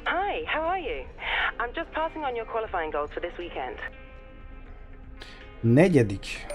Hi, how are you? I'm just passing on your qualifying goals for this weekend. Negyedik.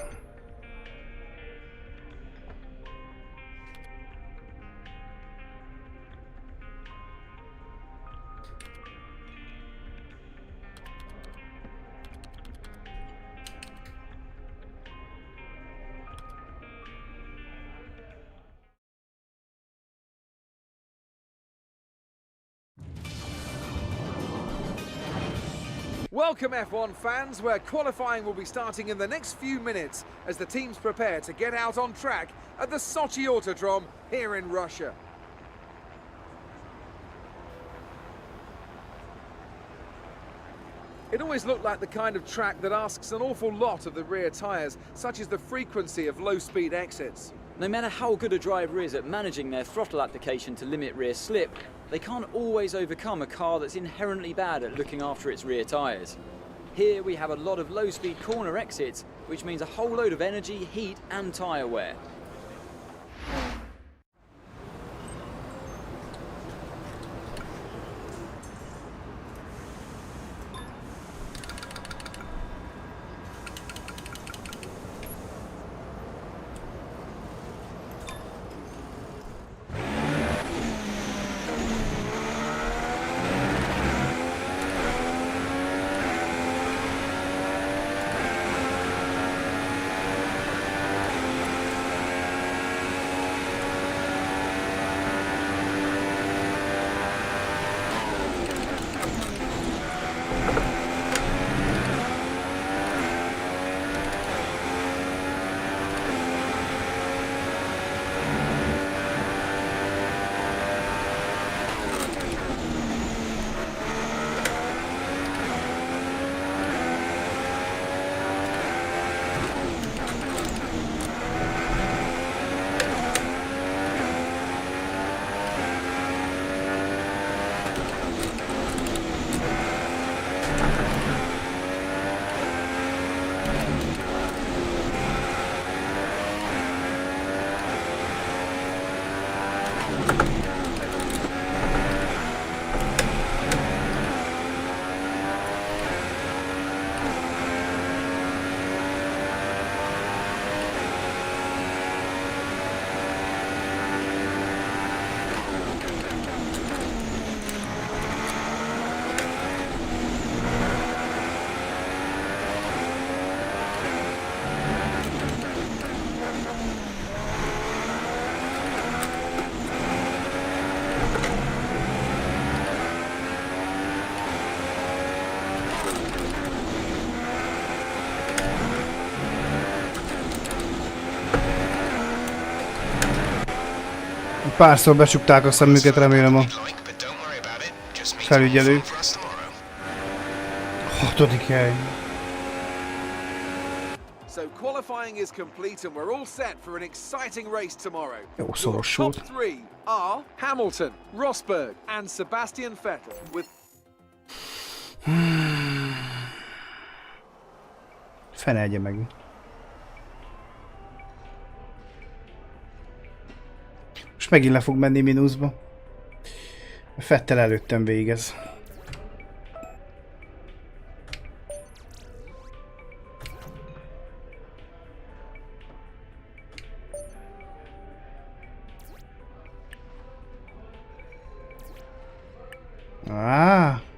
Welcome F1 fans, where qualifying will be starting in the next few minutes as the teams prepare to get out on track at the Sochi Autodrome here in Russia. It always looked like the kind of track that asks an awful lot of the rear tyres, such as the frequency of low-speed exits. No matter how good a driver is at managing their throttle application to limit rear slip, they can't always overcome a car that's inherently bad at looking after its rear tyres. Here we have a lot of low-speed corner exits, which means a whole load of energy, heat and tyre wear. Párszor becsukták a szemüket, remélem a felügyelők. 6. hely. So qualifying is complete and we're all set for an exciting race tomorrow. Jó szoros Your volt. top three are Hamilton, Rosberg and Sebastian Vettel with Fenelje meg. Most megint le fog menni mínuszba. Vettel előttem végez.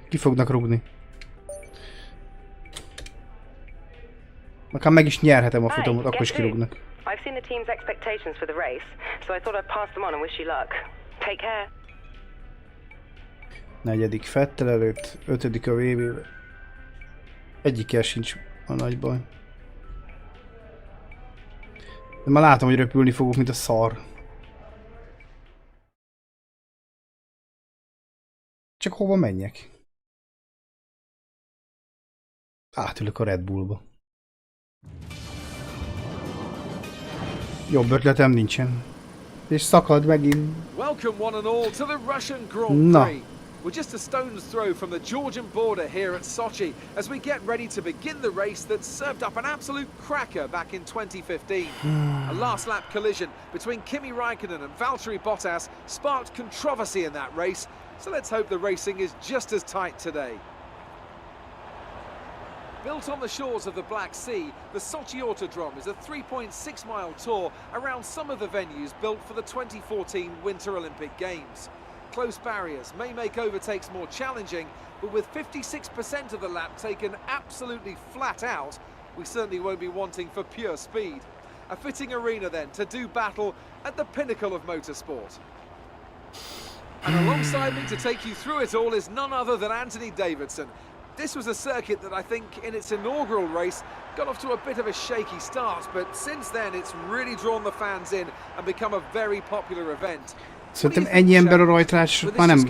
Ki fognak rúgni. Akár meg is nyerhetem a futamot, akkor is kirúgnak. I've seen the team's expectations for the race, so I thought I'd pass them on and wish you luck. Take care. 4. Vettel előtt, 5. a VB-be. Egyikkel sincs a nagy baj. De már látom, hogy röpülni fogok, mint a szar. Csak hova menjek? Átülök a Red Bullba. Jobb ötletem nincsen. És szakad megint. Welcome one and all to the Russian Grand Na. Prix. We're just a stone's throw from the Georgian border here at Sochi as we get ready to begin the race that served up an absolute cracker back in 2015. A last lap collision between Kimi Raikkonen and Valtteri Bottas sparked controversy in that race, so let's hope the racing is just as tight today. Built on the shores of the Black Sea, the Sochi Autodrome is a 3.6-mile tour around some of the venues built for the 2014 Winter Olympic Games. Close barriers may make overtakes more challenging, but with 56% of the lap taken absolutely flat out, we certainly won't be wanting for pure speed. A fitting arena then to do battle at the pinnacle of motorsport. And alongside me to take you through it all is none other than Anthony Davidson. This was a circuit that I think in its inaugural race got off to a bit of a shaky start, but since then it's really drawn the fans in and become a very popular event. Szerintem ennyi ember a rajtrás már nem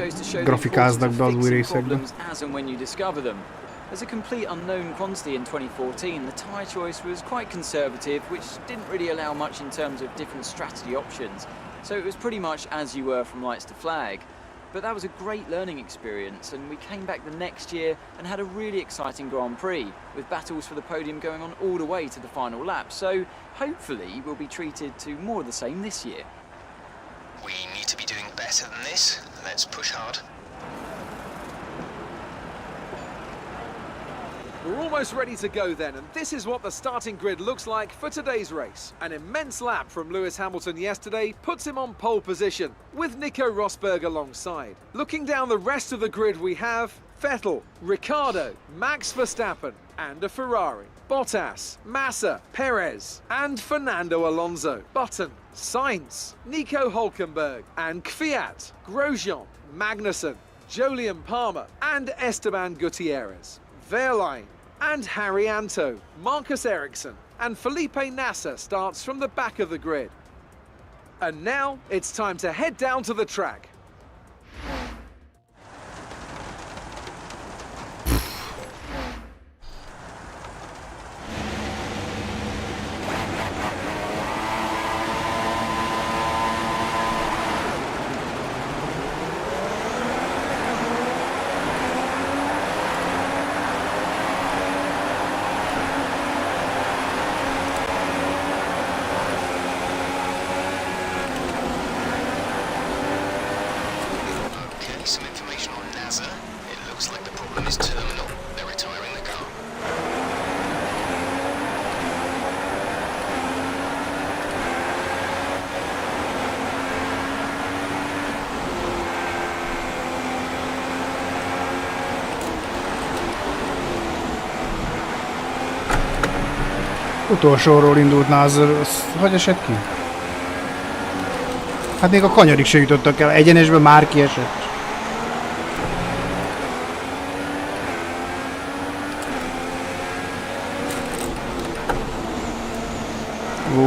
grafikáznak be az új részekbe. As and when you discover them. As a complete unknown quantity in 2014, the tyre choice was quite conservative, which didn't really allow much in terms of different strategy options. So it was pretty much as you were from lights to flag. But that was a great learning experience, and we came back the next year and had a really exciting Grand Prix, with battles for the podium going on all the way to the final lap. So hopefully we'll be treated to more of the same this year. We need to be doing better than this. Let's push hard. We're almost ready to go then, and this is what the starting grid looks like for today's race. An immense lap from Lewis Hamilton yesterday puts him on pole position, with Nico Rosberg alongside. Looking down the rest of the grid we have Vettel, Ricciardo, Max Verstappen, and a Ferrari. Bottas, Massa, Perez, and Fernando Alonso. Button, Sainz, Nico Hülkenberg, and Kvyat, Grosjean, Magnussen, Jolyon Palmer, and Esteban Gutierrez. Wehrlein and Harry Anto, Marcus Ericsson and Felipe Nasser starts from the back of the grid. And now it's time to head down to the track. Utolsóról indult Názer, hogy esett ki? Hát még a kanyarig se jutottak el, egyenesben már kiesett.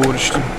Úristen.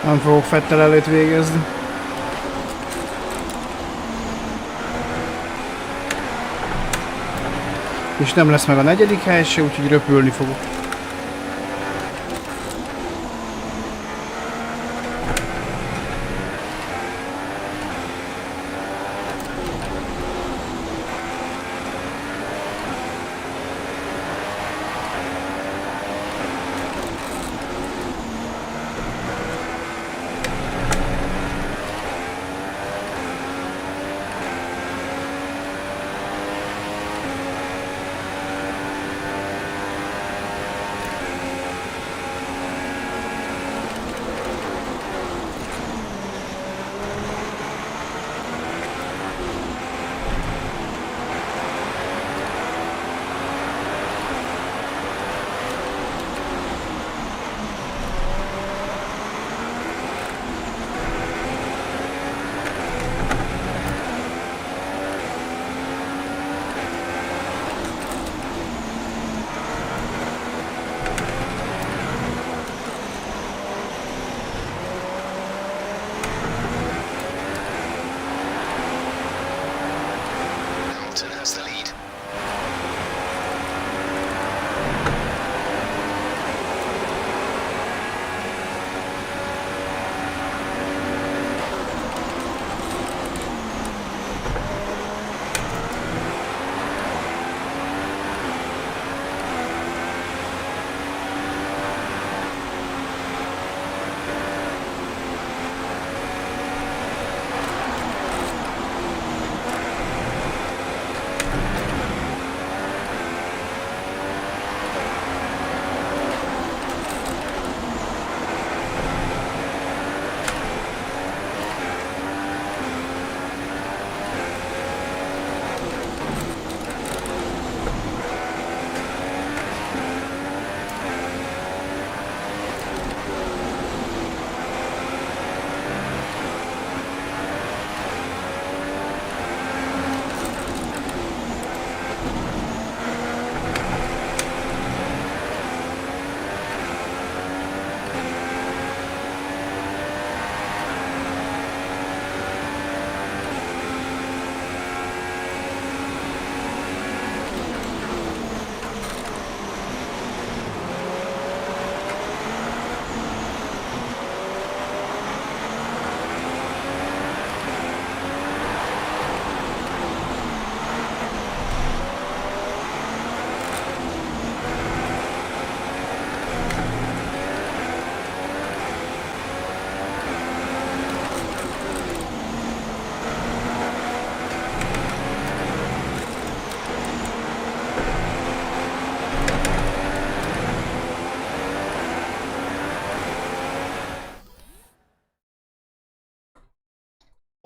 Nem fogok Vettel előtt végezni. És nem lesz meg a 4. hely se, úgyhogy röpülni fogok.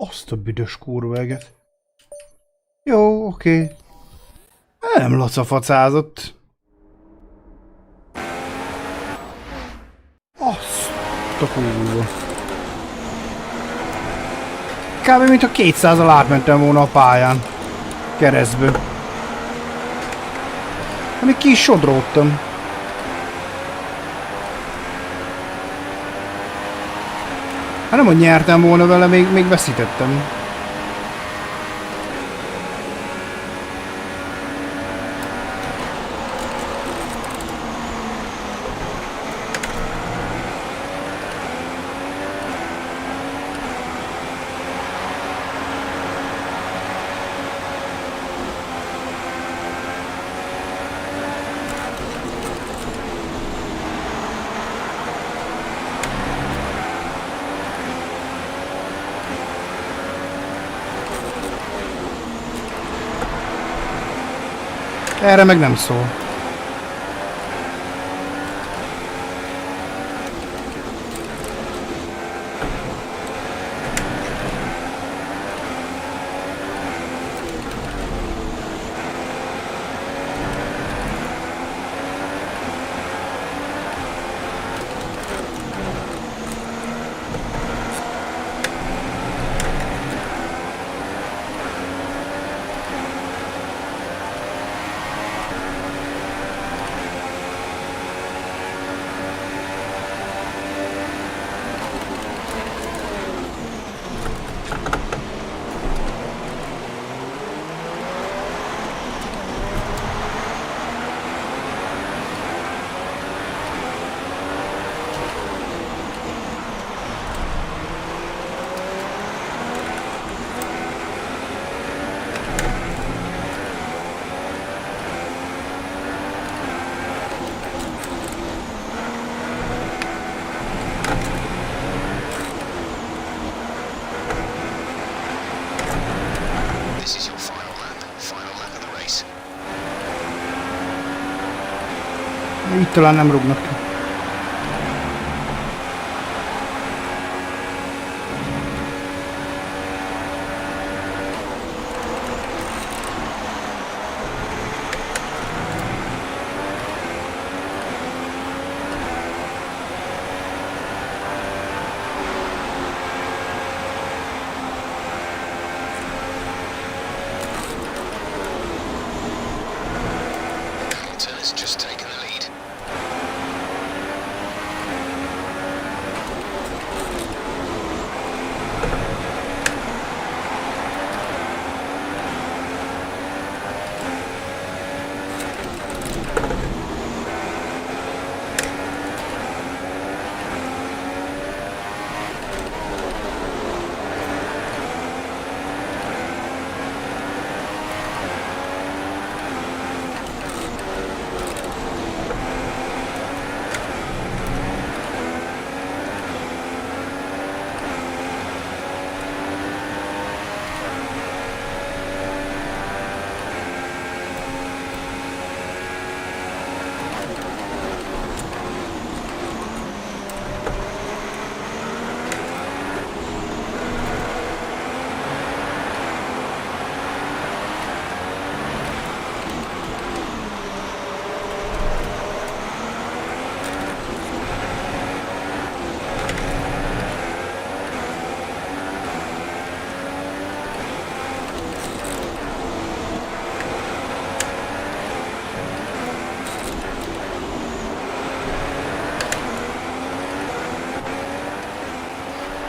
Azt a büdös kurva eget. Jó, oké. Nem lacafacázott. Azt a kurva. Kb. Mint a 200-al átmentem volna a pályán. Keresztből. Amíg ki is sodródtam. Hát nem, hogy nyertem volna vele, még veszítettem. Erre meg nem szól. Így talán nem rúgnak ki. Hamilton has just taken the lead.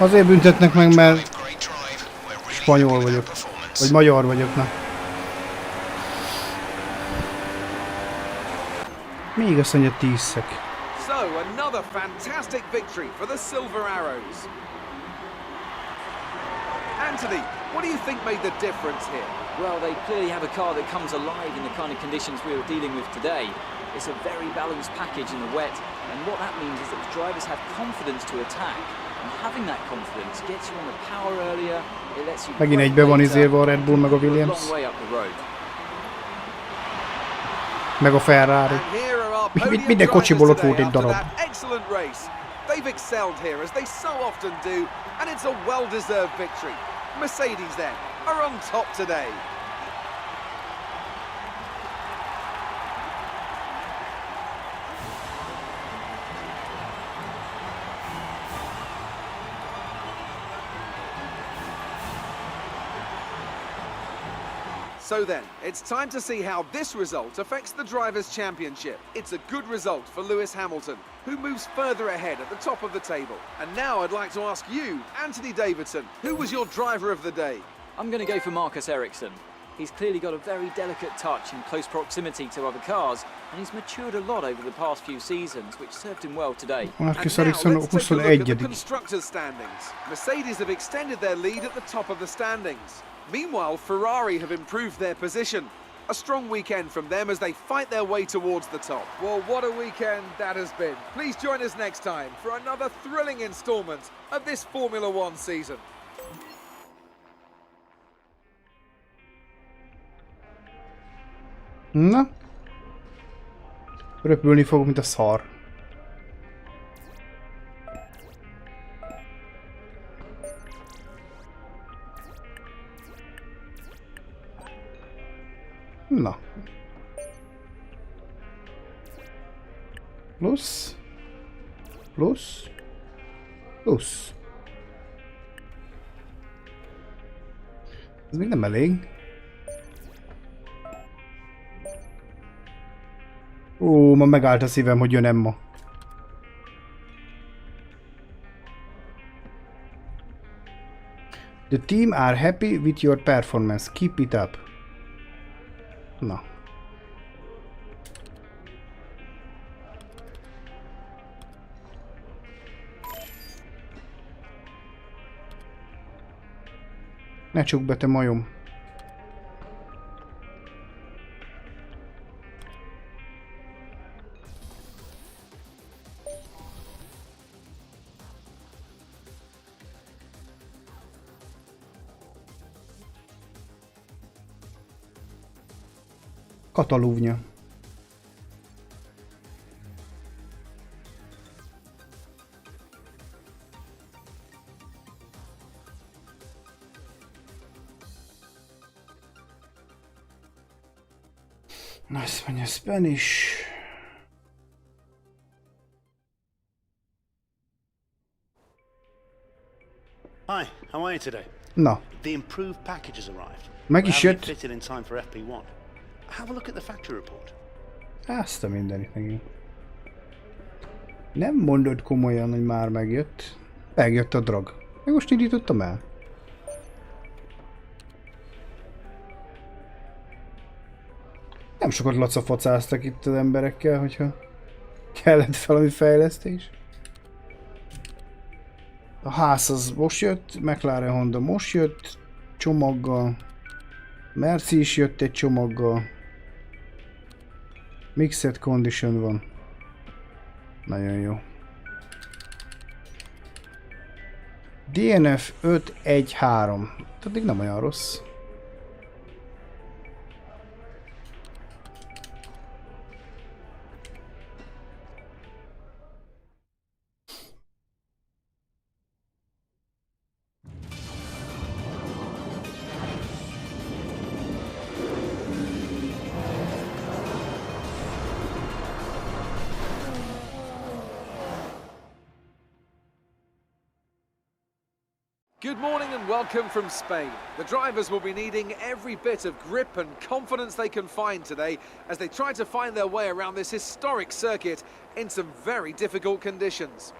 Azért büntetnek meg, mert spanyol vagyok. Vagy magyar vagyok, na. Még azt mondja 10 szek. So, another fantastic victory for the Silver Arrows. Anthony, what do you think made the difference here? Well, they clearly have a car that comes alive in the kind of conditions we were dealing with today. It's a very balanced package in the wet, and what that means is that the drivers have confidence to attack. And having that confidence gets you on the power earlier, it lets you Megint egybe van izélve a Red Bull meg a Williams. Meg a Ferrari. Minden kocsiból ott volt egy darab. They've excelled here as they so often do, and it's a well-deserved victory. Mercedes then are on top today. So then, it's time to see how this result affects the Drivers' Championship. It's a good result for Lewis Hamilton, who moves further ahead at the top of the table. And now I'd like to ask you, Anthony Davidson, who was your driver of the day? I'm going to go for Marcus Ericsson. He's clearly got a very delicate touch in close proximity to other cars, and he's matured a lot over the past few seasons, which served him well today. Marcus And now Ericsson let's take a look at the 21. constructors' standings. Mercedes have extended their lead at the top of the standings. Meanwhile, Ferrari have improved their position. A strong weekend from them as they fight their way towards the top. Well, what a weekend that has been. Please join us next time for another thrilling instalment of this Formula One season. Na? Röpülni fogok, mint a szar. Na. Plusz. Plusz. Plusz. Ez még nem elég. Ó, ma megállt a szívem, hogy jön Emma. The team are happy with your performance. Keep it up. Na. Ne csukd be, te majom. Katalúnya. Mondja Spanish. Hi, how are you today? Na, The improved package has arrived. meg We're is having it jött. fitted in time for FP1. Have a look at the factory report. Azt a mindenit megint. Nem mondod komolyan, hogy már megjött. Megjött a drag. Meg most indítottam el. Nem sokat lacafacáztak itt az emberekkel, hogyha kellett valami fejlesztés. A ház az most jött, McLaren Honda most jött, csomaggal. Merci is jött egy csomaggal. Mixed condition van. Nagyon jó. DNF 513. Addig nem olyan rossz. Good morning and welcome from Spain. The drivers will be needing every bit of grip and confidence they can find today as they try to find their way around this historic circuit in some very difficult conditions.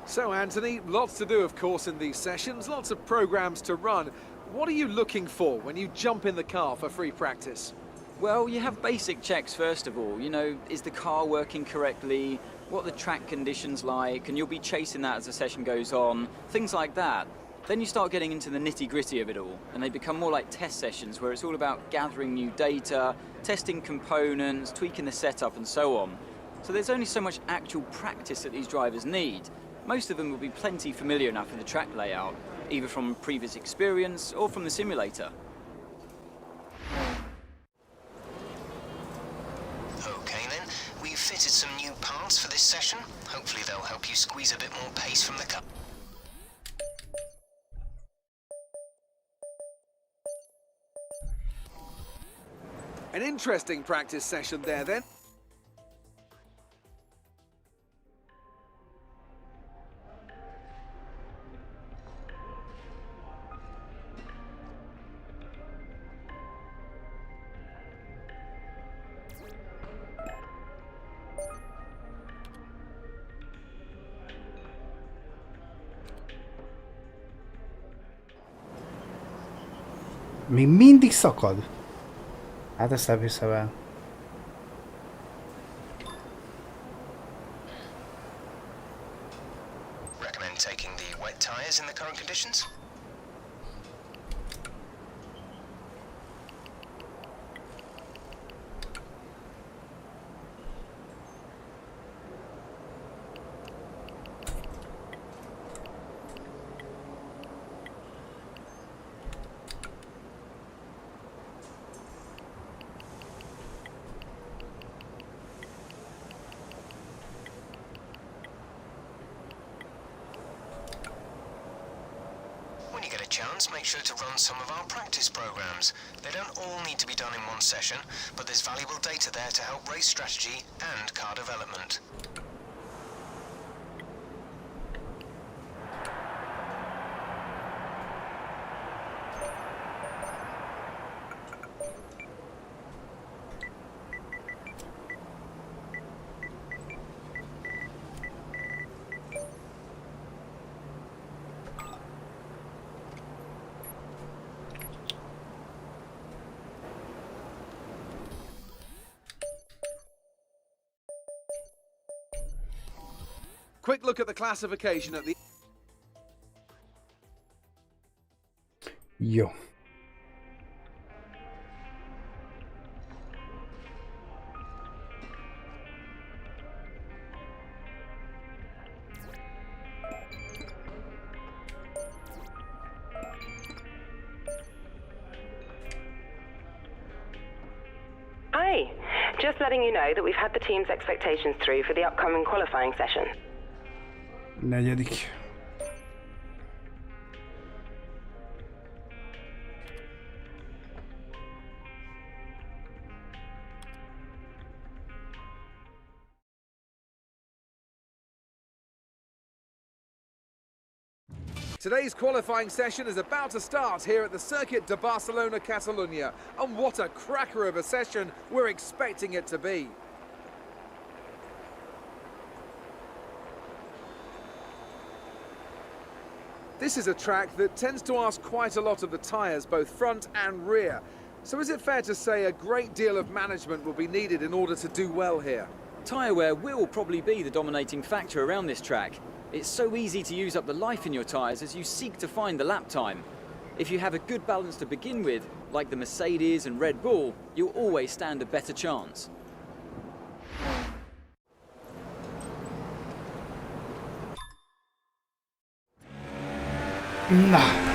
So Anthony, lots to do of course in these sessions, lots of programs to run. What are you looking for when you jump in the car for free practice? Well, you have basic checks first of all. You know, is the car working correctly? What are the track conditions like? And you'll be chasing that as the session goes on. Things like that. Then you start getting into the nitty-gritty of it all, and they become more like test sessions where it's all about gathering new data, testing components, tweaking the setup, and so on. So there's only so much actual practice that these drivers need. Most of them will be plenty familiar enough with the track layout, either from previous experience or from the simulator. Okay then, we've fitted some new parts for this session. Hopefully they'll help you squeeze a bit more pace from the car. An interesting practice session there then. Még mindig szakad? Hát ezt nem hiszem el. Recommend taking the wet tyres in the current conditions? When you get a chance, make sure to run some of our practice programs. They don't all need to be done in one session, but there's valuable data there to help race strategy and car development. Quick look at the classification at the... Jó. Hi. Just letting you know that we've had the team's expectations through for the upcoming qualifying session. Negyedik. Today's qualifying session is about to start here at the Circuit de Barcelona, Catalunya. And what a cracker of a session we're expecting it to be. This is a track that tends to ask quite a lot of the tyres, both front and rear. So is it fair to say a great deal of management will be needed in order to do well here? Tyre wear will probably be the dominating factor around this track. It's so easy to use up the life in your tyres as you seek to find the lap time. If you have a good balance to begin with, like the Mercedes and Red Bull, you'll always stand a better chance. Na.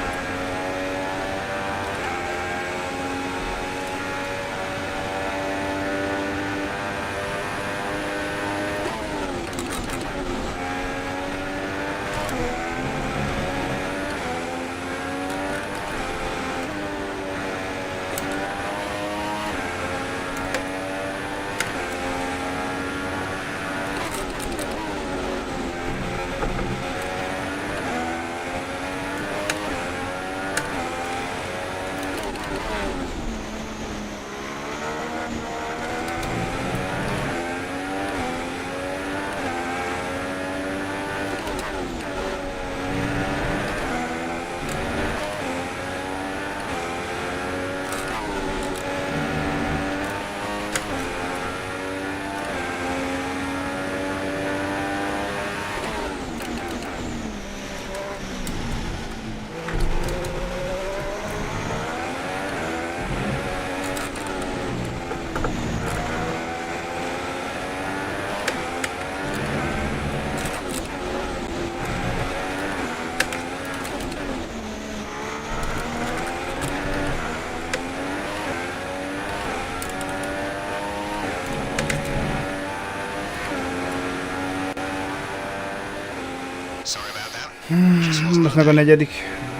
Most meg a negyedik,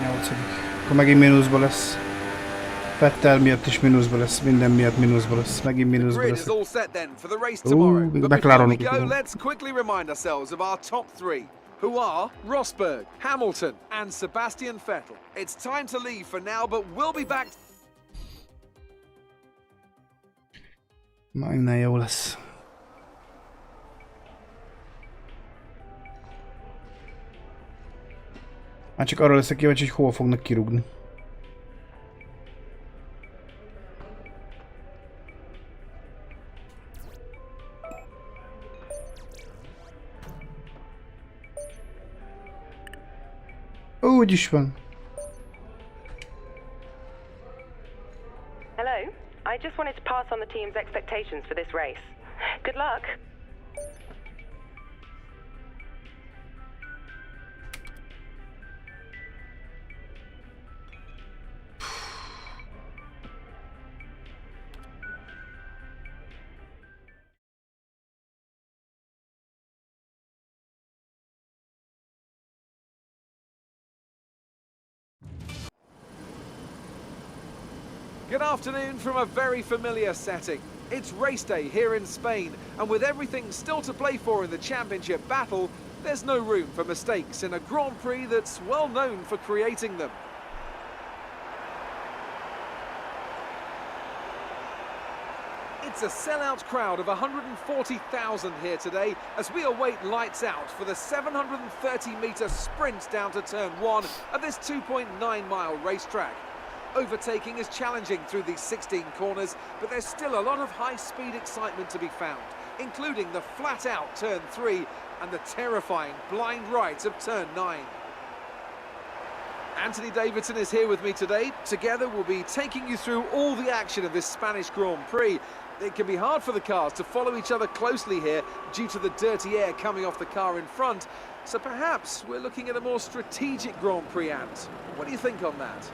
nyolcadik. Akkor megint mínuszba lesz. Vettel miatt is mínuszba lesz, minden miatt mínuszba lesz, megint mínuszba lesz. Még McLarenok is van. Let's quickly remind ourselves of our top three, who are Rosberg, Hamilton and Sebastian Vettel. It's time to leave for now, but we'll be back. Minden jó lesz. Már csak arra leszek kíváncsi, hogy hol fognak kirúgni. Úgy is van. Hello. I just wanted to pass on the team's expectations for this race. Good luck. Good afternoon from a very familiar setting. It's race day here in Spain, and with everything still to play for in the championship battle, there's no room for mistakes in a Grand Prix that's well known for creating them. It's a sellout crowd of 140,000 here today as we await lights out for the 730-metre sprint down to turn 1 of this 2.9-mile racetrack. Overtaking is challenging through these 16 corners, but there's still a lot of high-speed excitement to be found, including the flat-out turn 3 and the terrifying blind right of turn 9. Anthony Davidson is here with me today. Together we'll be taking you through all the action of this Spanish Grand Prix. It can be hard for the cars to follow each other closely here due to the dirty air coming off the car in front, so perhaps we're looking at a more strategic Grand Prix, Ant. What do you think on that?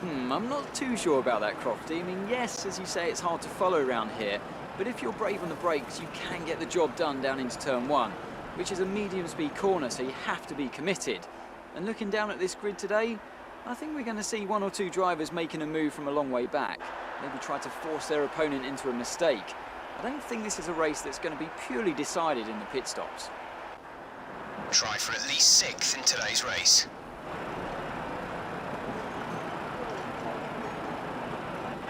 I'm not too sure about that, Crofty. I mean, yes, as you say, it's hard to follow around here, but if you're brave on the brakes, you can get the job done down into turn 1, which is a medium-speed corner, so you have to be committed. And looking down at this grid today, I think we're going to see one or two drivers making a move from a long way back, maybe try to force their opponent into a mistake. I don't think this is a race that's going to be purely decided in the pit stops. Try for at least 6th in today's race.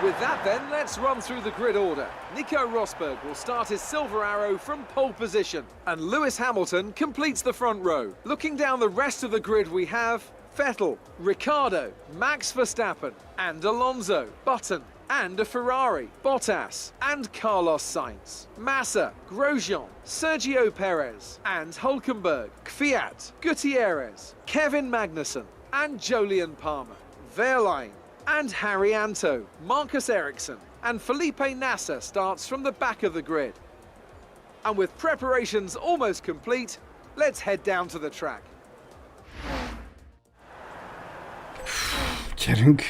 With that then, let's run through the grid order. Nico Rosberg will start his silver arrow from pole position, and Lewis Hamilton completes the front row. Looking down the rest of the grid we have Vettel, Ricciardo, Max Verstappen, and Alonso, Button, and a Ferrari, Bottas, and Carlos Sainz, Massa, Grosjean, Sergio Perez, and Hulkenberg, Kvyat, Gutierrez, Kevin Magnussen, and Jolyon Palmer, Verlaine, and Harry Anto, Marcus Ericsson, and Felipe Nasser starts from the back of the grid. And with preparations almost complete, let's head down to the track. Gyerünk!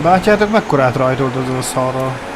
Bátyátok mekkorát rajtolt az a szarral?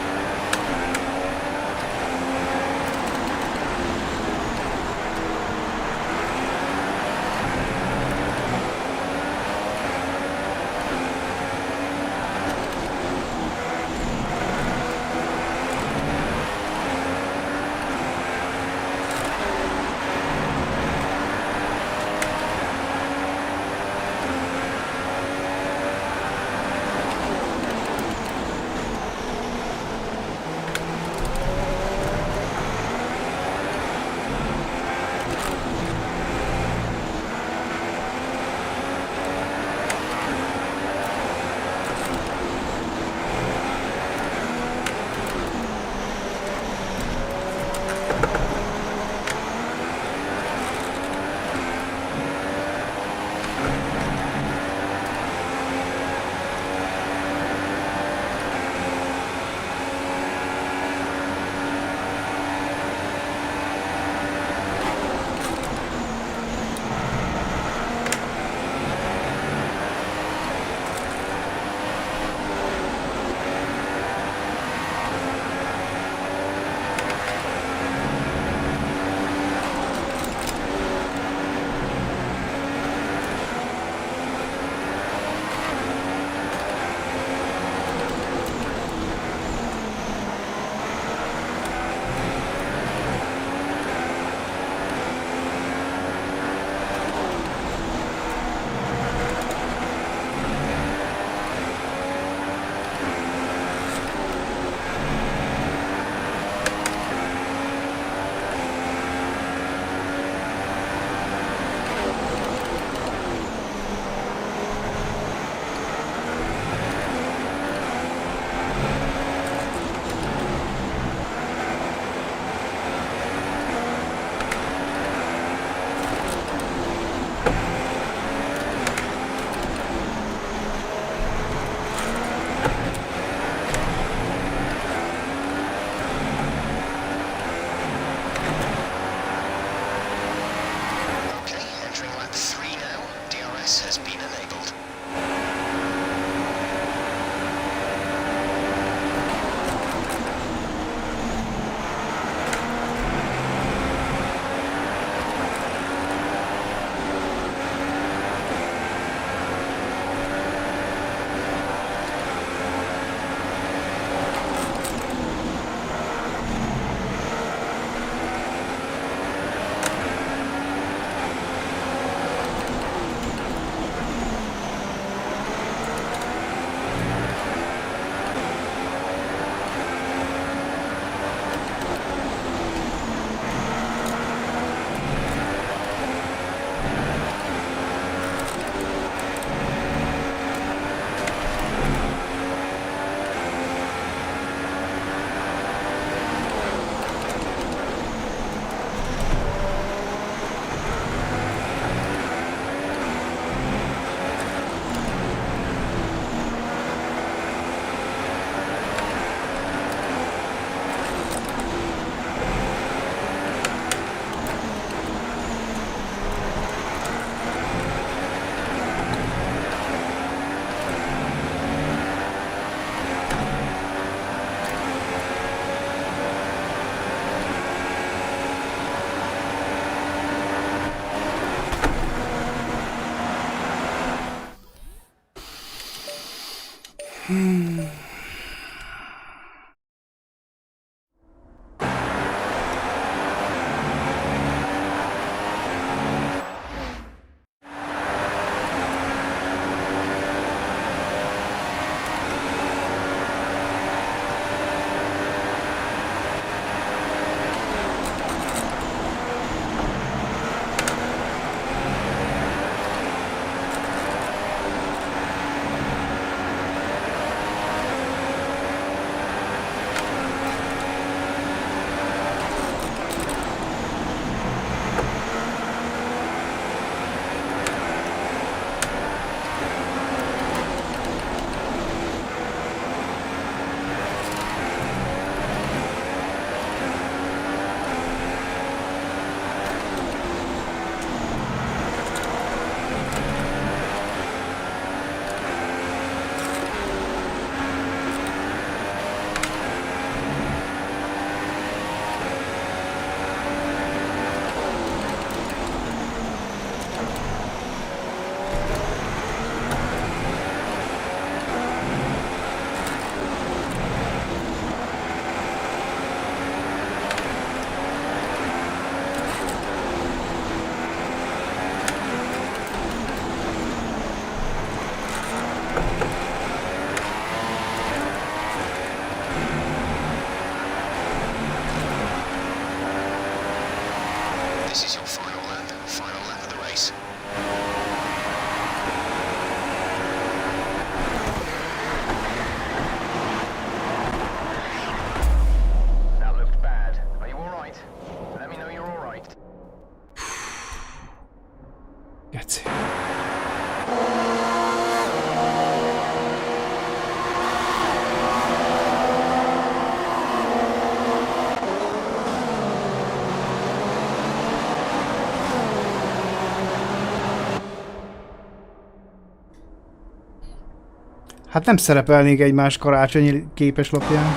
Hát nem szerepelnék egymás karácsonyi képeslapján.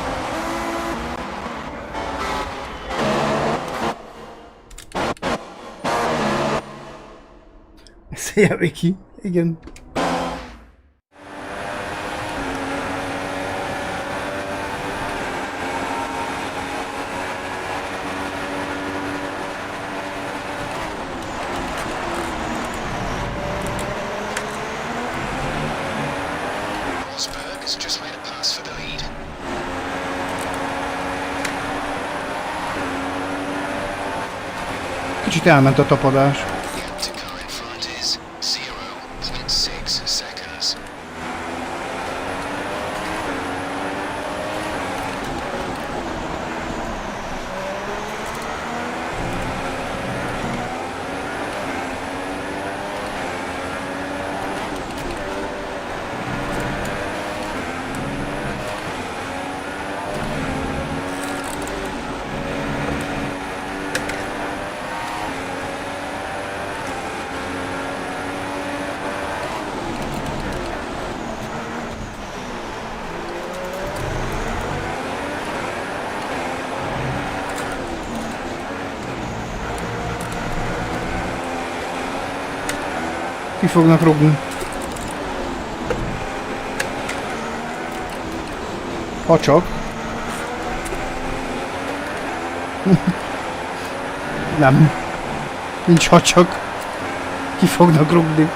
Szia, Viki. Igen. Kicsit elment a tapadás. Ki fognak rúgni. Ha csak. Nem. Nincs ha csak. Ki fognak rúgni.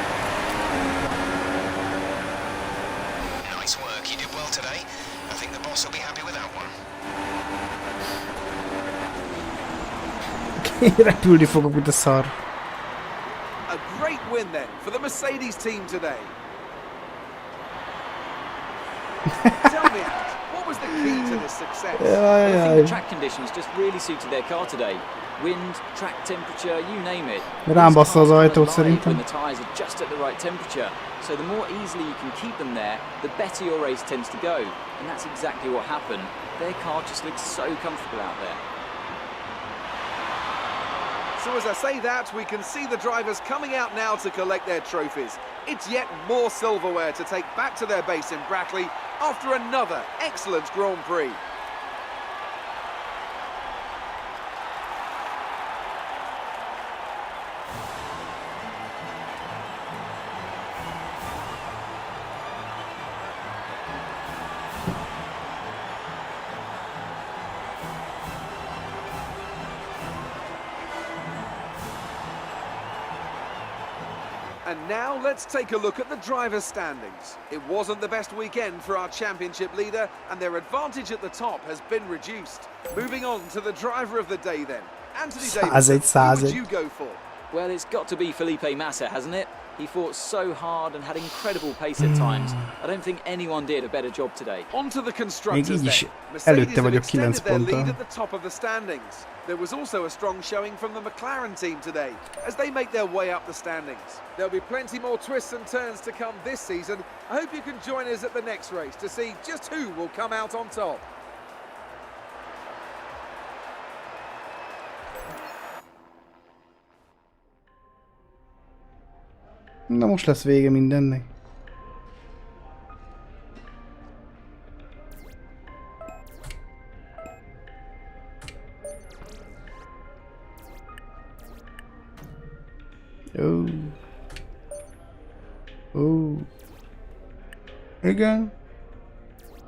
Repülni fogok, mint a szar. Win then for the Mercedes team today. Tell me, what was the key to this success? I think the track conditions just really suited their car today. Wind, track temperature, you name it. Rám bassza az ajtót szerintem. When the tyres are just at the right temperature. So the more easily you can keep them there, the better your race tends to go. And that's exactly what happened. Their car just looks so comfortable out there. So as I say that, we can see the drivers coming out now to collect their trophies. It's yet more silverware to take back to their base in Brackley after another excellent Grand Prix. And now let's take a look at the drivers' standings. It wasn't the best weekend for our championship leader, and their advantage at the top has been reduced. Moving on to the driver of the day then. Anthony Davis, who would you go for? Well, it's got to be Felipe Massa, hasn't it? He fought so hard and had incredible pace at times. I don't think anyone did a better job today. On to the constructors then. Előtte Mercedes have vagyok extended 9 their lead ponttal. at the top of the standings. There was also a strong showing from the McLaren team today as they make their way up the standings. There'll be plenty more twists and turns to come this season. I hope you can join us at the next race to see just who will come out on top. Na most lesz vége mindennek. Ó. Ó. Igen.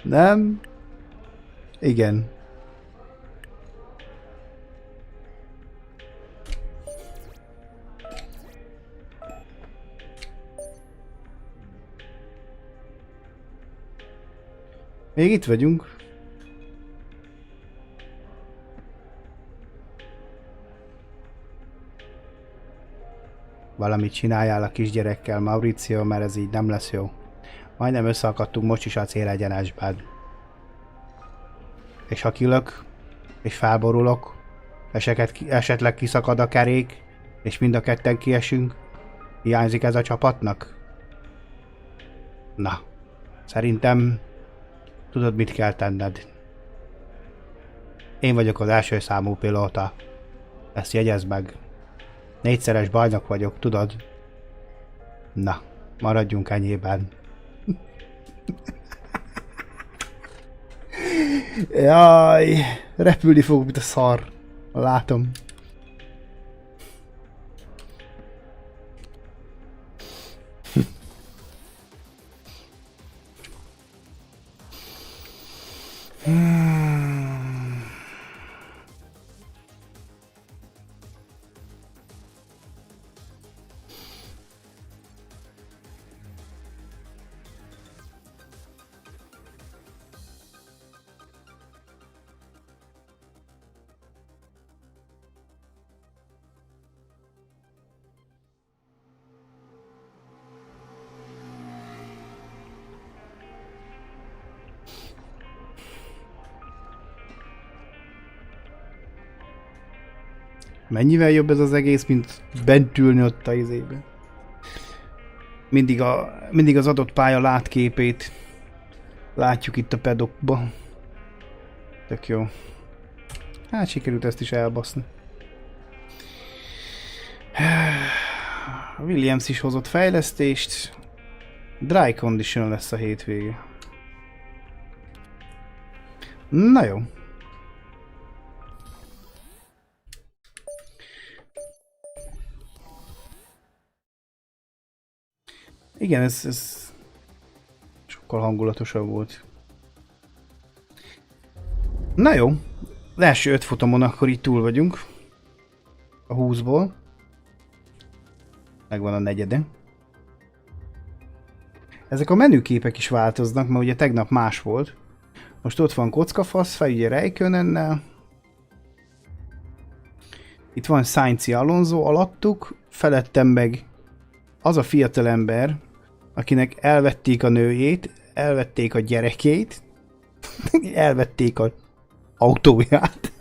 Nem. Igen. Még itt vagyunk. Valamit csináljál a kisgyerekkel, Mauricio, mert ez így nem lesz jó. Majdnem összeakadtunk most is a célegyenesben. És ha kilök, és felborulok, esetleg kiszakad a kerék, és mind a ketten kiesünk, hiányzik ez a csapatnak? Na, szerintem tudod, mit kell tenned. Én vagyok az első számú pilóta. Ezt jegyezd meg. 4-szeres bajnok vagyok, tudod? Na, maradjunk ennyiben. Jaj, repülni fogok, mint a szar. Látom. Mennyivel jobb ez az egész, mint bent ülni ott a izébe. Mindig az adott pálya látképét látjuk itt a pedokba. Tök jó. Hát sikerült ezt is elbaszni. A Williams is hozott fejlesztést. Dry condition lesz a hétvége. Na jó. Igen, ez sokkal hangulatosabb volt. Na jó, az első 5 futamon akkor itt túl vagyunk. A 20-ból. Megvan a negyede. Ezek a menüképek is változnak, mert ugye tegnap más volt. Most ott van kockafasz, felügye Räikkönennel. Itt van Sainz Alonso alattuk, felettem meg az a fiatalember, akinek elvették a nőjét, elvették a gyerekét, elvették az autóját.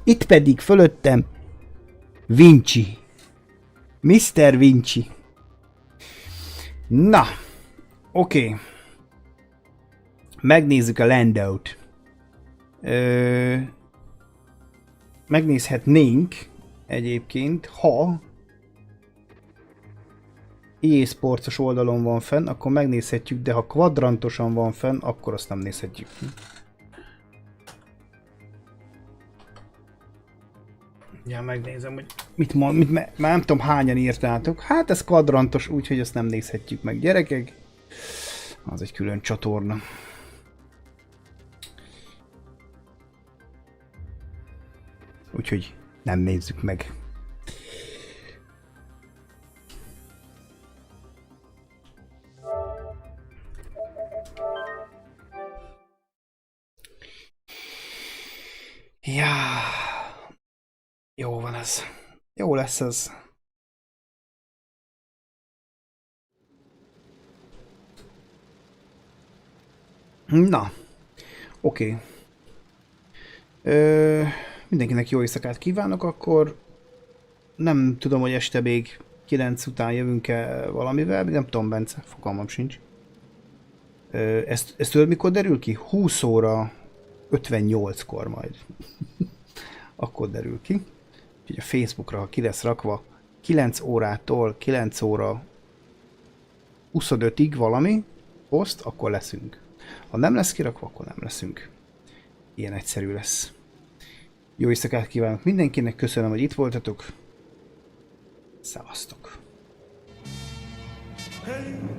Itt pedig fölöttem Vinci. Mr. Vinci. Na, oké. Megnézzük a Landot. Megnézhetnénk egyébként, ha EA Sports-os oldalon van fenn, akkor megnézhetjük, de ha kvadrantosan van fenn, akkor azt nem nézhetjük. Ja, megnézem, hogy mit mond, már nem tudom hányan írtátok. Hát ez kvadrantos, úgyhogy ezt nem nézhetjük meg, gyerekek. Az egy külön csatorna. Úgyhogy nem nézzük meg. Ja, jó van ez. Jó lesz ez. Na, oké. Mindenkinek jó éjszakát kívánok, akkor nem tudom, hogy este még 9 után jövünk-e valamivel, nem tudom, Bence, fogalmam sincs. Ezt tudod, mikor derül ki? 20 óra 58-kor majd. Akkor derül ki. Úgyhogy a Facebookra, ha ki lesz rakva, 9 órától 9 óra 25-ig valami poszt, akkor leszünk. Ha nem lesz kirakva, akkor nem leszünk. Ilyen egyszerű lesz. Jó éjszakát kívánok mindenkinek, köszönöm, hogy itt voltatok. Szevasztok! Hey.